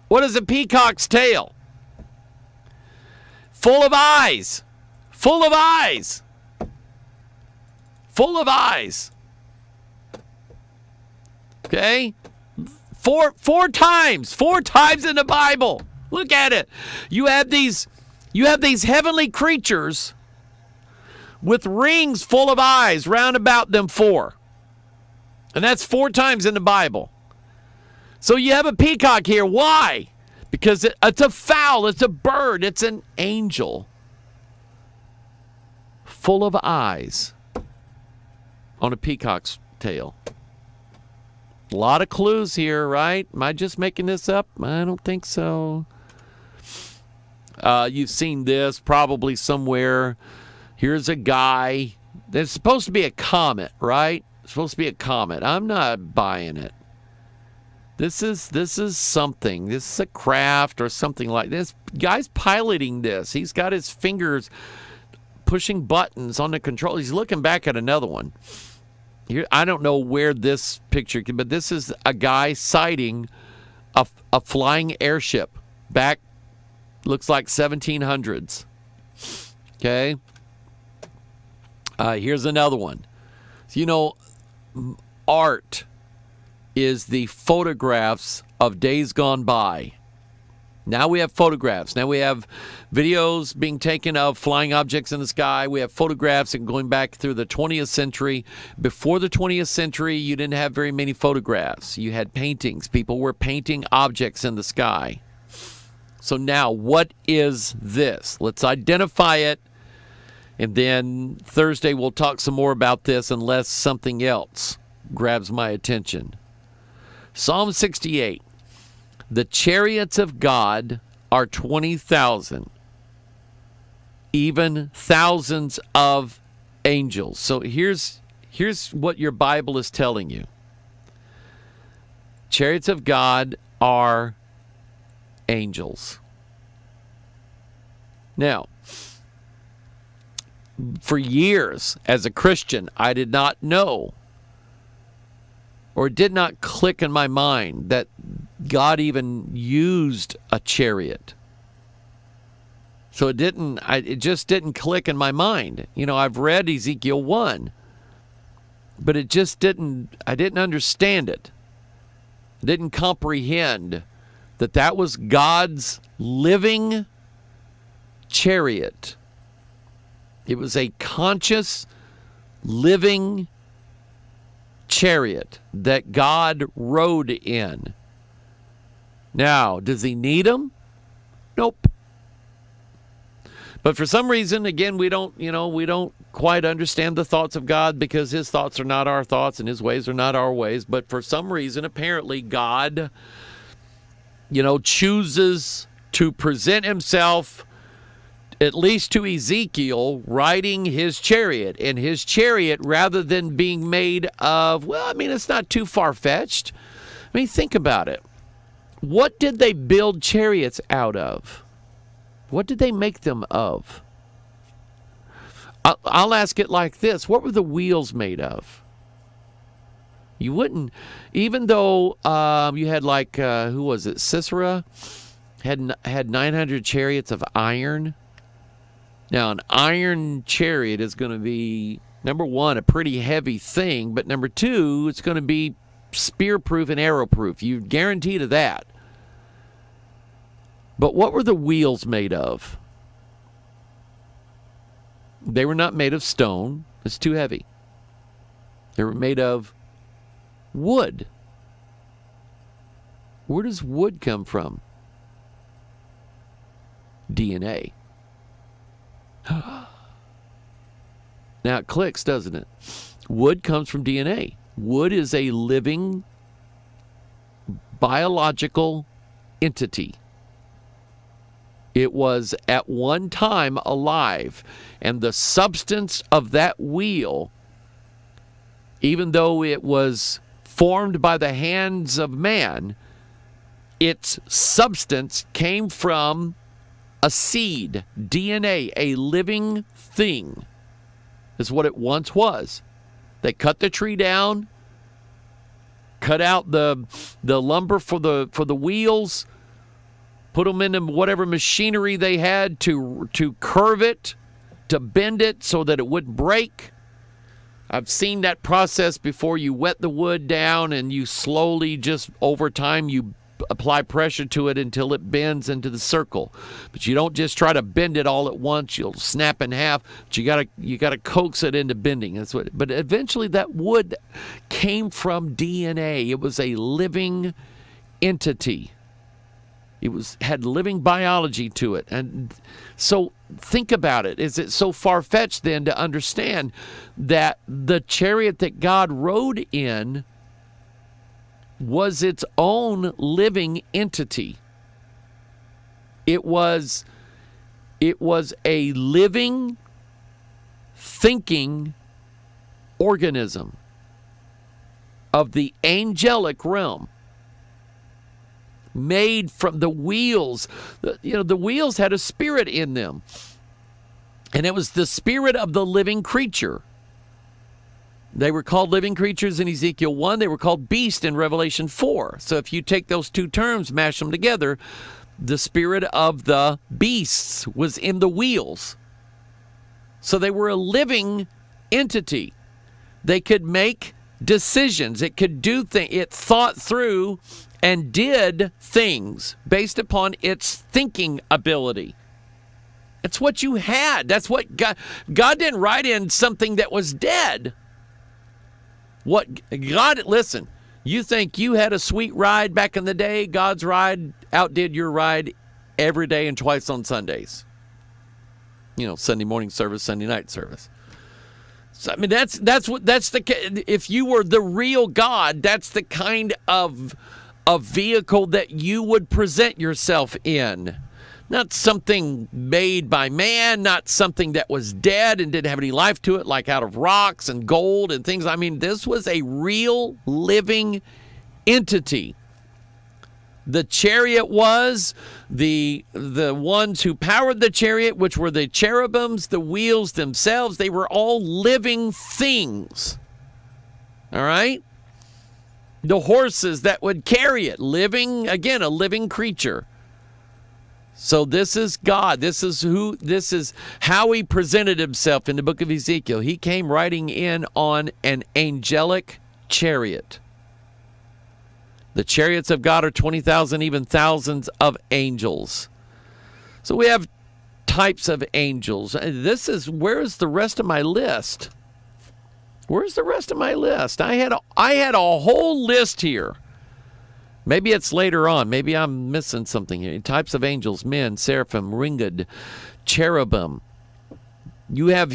What is a peacock's tail? Full of eyes. Full of eyes. Full of eyes. Okay? Four times in the Bible. Look at it. You have these heavenly creatures with rings full of eyes round about them 4. And that's 4 times in the Bible. So you have a peacock here. Why? Because it's a fowl, it's a bird, it's an angel. Full of eyes on a peacock's tail. A lot of clues here, right? Am I just making this up? I don't think so. You've seen this probably somewhere. Here's a guy. There's supposed to be a comet, right? It's supposed to be a comet. I'm not buying it. This is something. This is a craft or something like this. Guy's piloting this. He's got his fingers pushing buttons on the control. He's looking back at another one. Here, I don't know where this picture, but this is a guy sighting a flying airship back, looks like 1700s. Okay. Here's another one. You know, art is the photographs of days gone by. Now we have photographs. Now we have videos being taken of flying objects in the sky. We have photographs and going back through the 20th century. Before the 20th century, you didn't have very many photographs. You had paintings. People were painting objects in the sky. So now, what is this? Let's identify it. And then Thursday we'll talk some more about this unless something else grabs my attention. Psalm 68. The chariots of God are 20,000, even thousands of angels. So here's what your Bible is telling you. Chariots of God are angels. Now, for years as a Christian, I did not know, or it did not click in my mind that God even used a chariot. So it just didn't click in my mind. You know, I've read Ezekiel 1, but I didn't understand it. I didn't comprehend that was God's living chariot. It was a conscious, living chariot that God rode in. Now, does he need them? Nope. But for some reason, again, we don't quite understand the thoughts of God because his thoughts are not our thoughts and his ways are not our ways. But for some reason, apparently, God, chooses to present himself, at least to Ezekiel, riding his chariot. And his chariot, rather than being made of, it's not too far-fetched. Think about it. What did they build chariots out of? What did they make them of? I'll ask it like this. What were the wheels made of? You wouldn't, even though you had who was it? Sisera had 900 chariots of iron. Now, an iron chariot is going to be, number one, a pretty heavy thing, but number two, it's going to be spear-proof and arrow-proof. You're guaranteed of that. But what were the wheels made of? They were not made of stone. It's too heavy. They were made of wood. Where does wood come from? DNA. Now it clicks, doesn't it? Wood comes from DNA. Wood is a living biological entity. It was at one time alive, and the substance of that wheel, even though it was formed by the hands of man, its substance came from a seed, DNA, a living thing, is what it once was. They cut the tree down, cut out the lumber for the wheels, put them into whatever machinery they had to curve it, to bend it so that it wouldn't break. I've seen that process before. You wet the wood down and you slowly, just over time, you apply pressure to it until it bends into the circle. But you don't just try to bend it all at once. You'll snap in half. But you gotta coax it into bending. That's what. But eventually that wood came from DNA. It was a living entity. It had living biology to it. And so think about it. Is it so far-fetched then to understand that the chariot that God rode in was its own living entity? It was a living, thinking organism of the angelic realm, made from the wheels. The wheels had a spirit in them, and it was the spirit of the living creature. They were called living creatures in Ezekiel 1. They were called beast in Revelation 4. So if you take those two terms, mash them together, the spirit of the beasts was in the wheels. So they were a living entity. They could make decisions. It could do things. It thought through and did things based upon its thinking ability. It's what you had. That's what God didn't write in something that was dead. Listen, you think you had a sweet ride back in the day? God's ride outdid your ride every day and twice on Sundays. Sunday morning service, Sunday night service. So, I mean, if you were the real God, that's the kind of a vehicle that you would present yourself in. Not something made by man, not something that was dead and didn't have any life to it, like out of rocks and gold and things. I mean, this was a real living entity. The chariot was the ones who powered the chariot, which were the cherubims, the wheels themselves. They were all living things. All right? The horses that would carry it, living, again, a living creature. So this is God. This is how he presented himself in the book of Ezekiel. He came riding in on an angelic chariot. The chariots of God are 20,000, even thousands of angels. So we have types of angels. Where's the rest of my list? Where's the rest of my list? I had a whole list here. Maybe it's later on. Maybe I'm missing something here. Types of angels: men, seraphim, ringed, cherubim. You have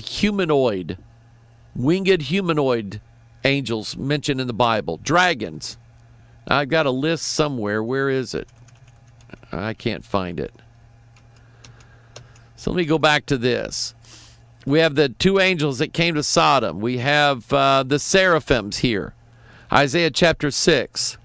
winged humanoid angels mentioned in the Bible. Dragons. I've got a list somewhere. Where is it? I can't find it. So let me go back to this. We have the two angels that came to Sodom. We have the seraphims here. Isaiah chapter 6.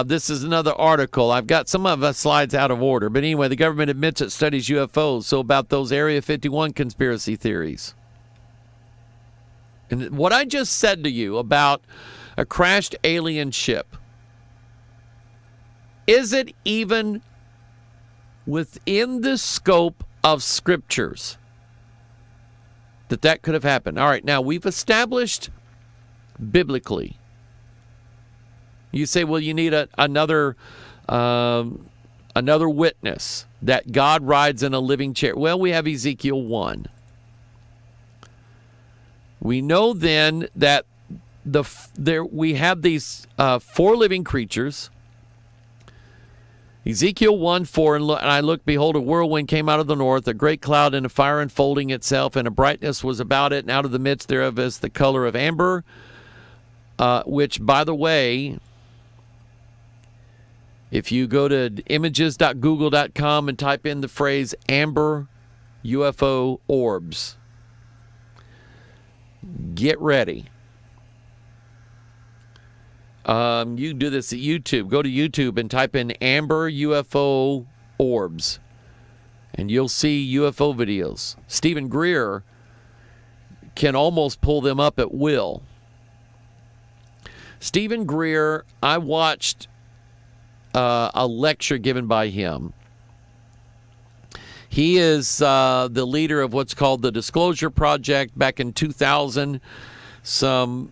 This is another article. I've got some of the slides out of order. But anyway, the government admits it studies UFOs. So about those Area 51 conspiracy theories. And what I just said to you about a crashed alien ship, is it even within the scope of scriptures that could have happened? All right, now we've established biblically. You say, well, you need another witness that God rides in a living chair. Well, we have Ezekiel 1. We know then that we have these 4 living creatures, Ezekiel 1:4, and I looked, behold, a whirlwind came out of the north, a great cloud and a fire enfolding itself, and a brightness was about it, and out of the midst thereof is the color of amber, which, by the way, if you go to images.google.com and type in the phrase amber UFO orbs, get ready. You do this at YouTube. Go to YouTube and type in amber UFO orbs, and you'll see UFO videos. Stephen Greer can almost pull them up at will. Stephen Greer, I watched a lecture given by him. He is the leader of what's called the Disclosure Project. Back in 2000, some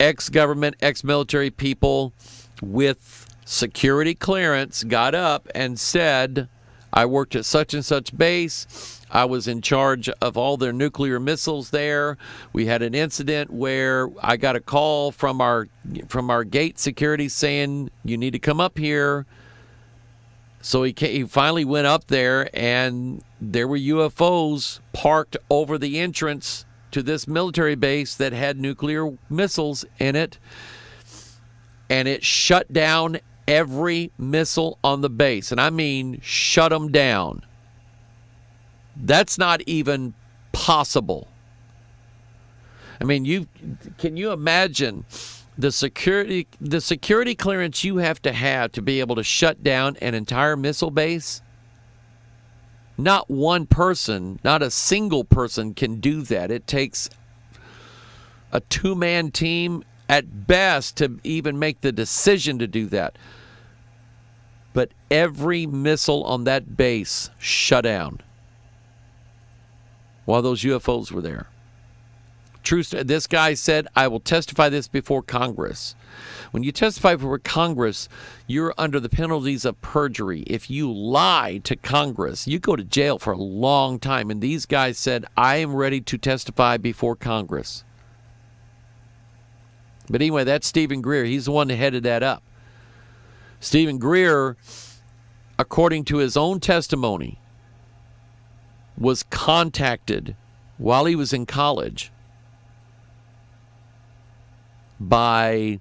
ex-government, ex-military people with security clearance got up and said, I worked at such and such base. I was in charge of all their nuclear missiles there. We had an incident where I got a call from our gate security saying, you need to come up here. So he finally went up there, and there were UFOs parked over the entrance to this military base that had nuclear missiles in it, and it shut down every missile on the base. And I mean shut them down. That's not even possible. I mean, can you imagine the security clearance you have to be able to shut down an entire missile base? Not one person, not a single person can do that. It takes a two-man team at best to even make the decision to do that. But every missile on that base shut down while those UFOs were there. This guy said, I will testify this before Congress. When you testify before Congress, you're under the penalties of perjury. If you lie to Congress, you go to jail for a long time. And these guys said, I am ready to testify before Congress. But anyway, that's Stephen Greer. He's the one that headed that up. Stephen Greer, according to his own testimony, was contacted while he was in college by,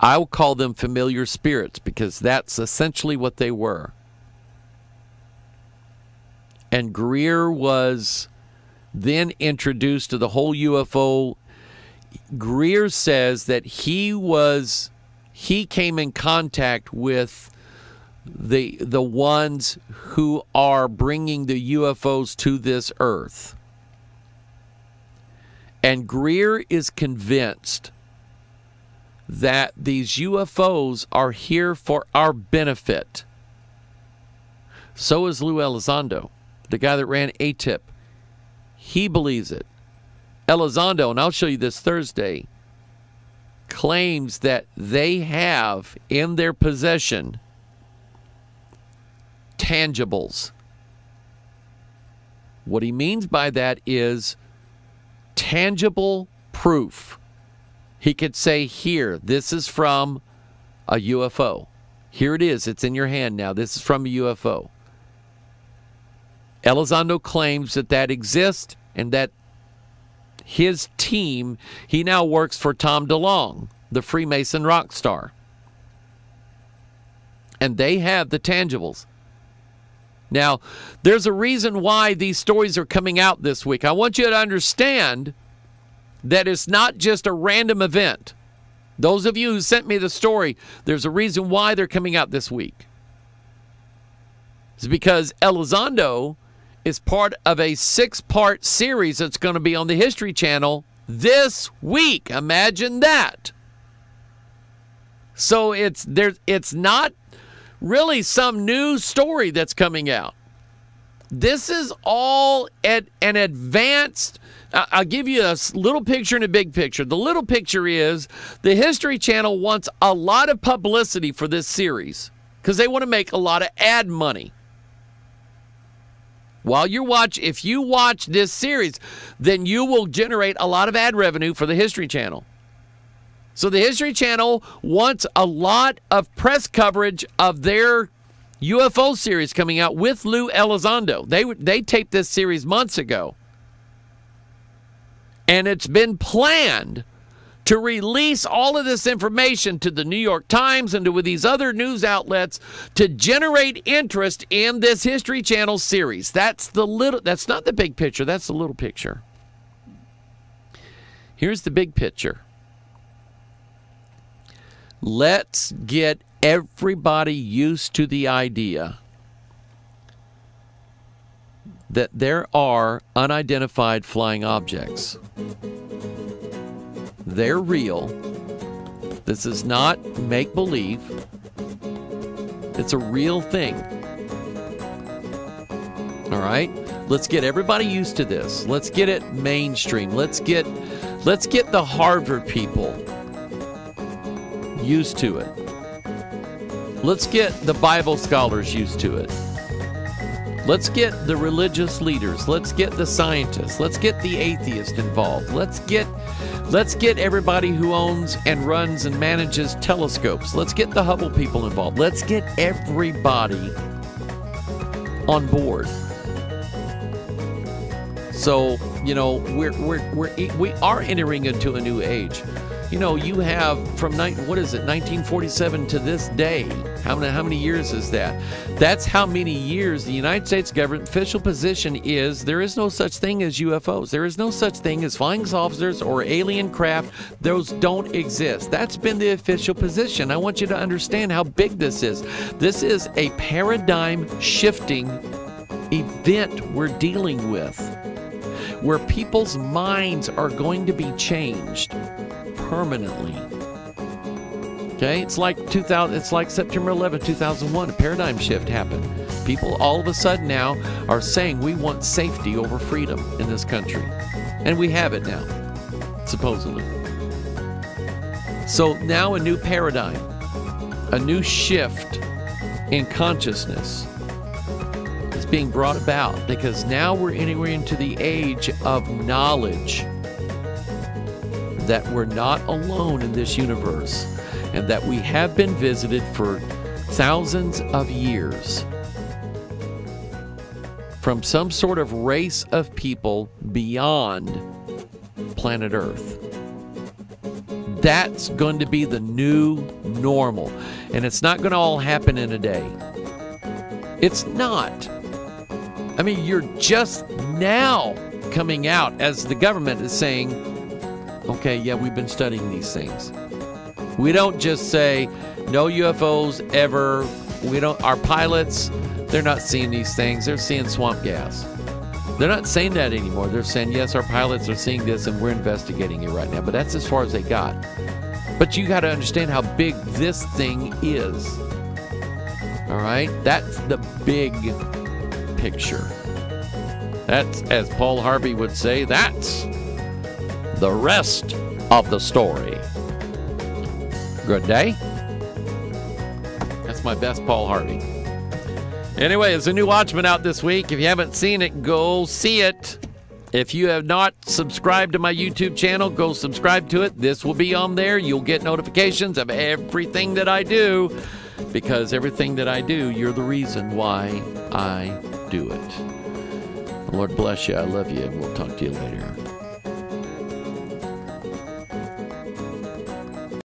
I'll call them familiar spirits, because that's essentially what they were. And Greer was then introduced to the whole UFO. Greer says that he came in contact with the ones who are bringing the UFOs to this earth. And Greer is convinced that these UFOs are here for our benefit. So is Lou Elizondo, the guy that ran ATIP. He believes it. Elizondo, and I'll show you this Thursday, claims that they have in their possession tangibles. What he means by that is tangible proof. He could say, here, this is from a UFO. Here it is. It's in your hand now. This is from a UFO. Elizondo claims that exists, and that his team, he now works for Tom DeLonge, the Freemason rock star. And they have the tangibles. Now, there's a reason why these stories are coming out this week. I want you to understand that it's not just a random event. Those of you who sent me the story, there's a reason why they're coming out this week. It's because Elizondo is part of a 6-part series that's going to be on the History Channel this week. Imagine that. So it's not really some new story that's coming out. This is all at an advanced. I'll give you a little picture and a big picture. The little picture is the History Channel wants a lot of publicity for this series because they want to make a lot of ad money. If you watch this series, then you will generate a lot of ad revenue for the History Channel. So the History Channel wants a lot of press coverage of their UFO series coming out with Lou Elizondo. They taped this series months ago. And it's been planned to release all of this information to the New York Times and to these other news outlets to generate interest in this History Channel series. That's not the big picture, that's the little picture. Here's the big picture. Let's get everybody used to the idea that there are unidentified flying objects. They're real. This is not make-believe. It's a real thing. All right? Let's get everybody used to this. Let's get it mainstream. Let's get the Harvard people used to it. Let's get the Bible scholars used to it. Let's get the religious leaders. Let's get the scientists. Let's get the atheists involved. Let's get everybody who owns and runs and manages telescopes. Let's get the Hubble people involved. Let's get everybody on board. So, you know, we are entering into a new age. You know, you have from 1947 to this day. How many years is that? That's how many years the United States government official position is there is no such thing as UFOs. There is no such thing as flying saucers or alien craft. Those don't exist. That's been the official position. I want you to understand how big this is. This is a paradigm shifting event we're dealing with, where people's minds are going to be changed permanently. Okay, it's like September 11, 2001, a paradigm shift happened. People all of a sudden now are saying we want safety over freedom in this country. And we have it now, supposedly. So now a new paradigm, a new shift in consciousness is being brought about because now we're entering into the age of knowledge, that we're not alone in this universe, and that we have been visited for thousands of years from some sort of race of people beyond planet Earth. That's going to be the new normal, and it's not going to all happen in a day. It's not. I mean, you're just now coming out as the government is saying, okay, yeah, we've been studying these things. We don't just say no UFOs ever. Our pilots, they're not seeing these things. They're seeing swamp gas. They're not saying that anymore. They're saying, yes, our pilots are seeing this and we're investigating it right now. But that's as far as they got. But you got to understand how big this thing is. All right? That's the big picture. That's, as Paul Harvey would say, that's the rest of the story. Good day. That's my best Paul Harvey. Anyway, there's a new Watchman out this week. If you haven't seen it, go see it. If you have not subscribed to my YouTube channel, go subscribe to it. This will be on there. You'll get notifications of everything that I do, because everything that I do, you're the reason why I do it. The Lord bless you. I love you, and we'll talk to you later.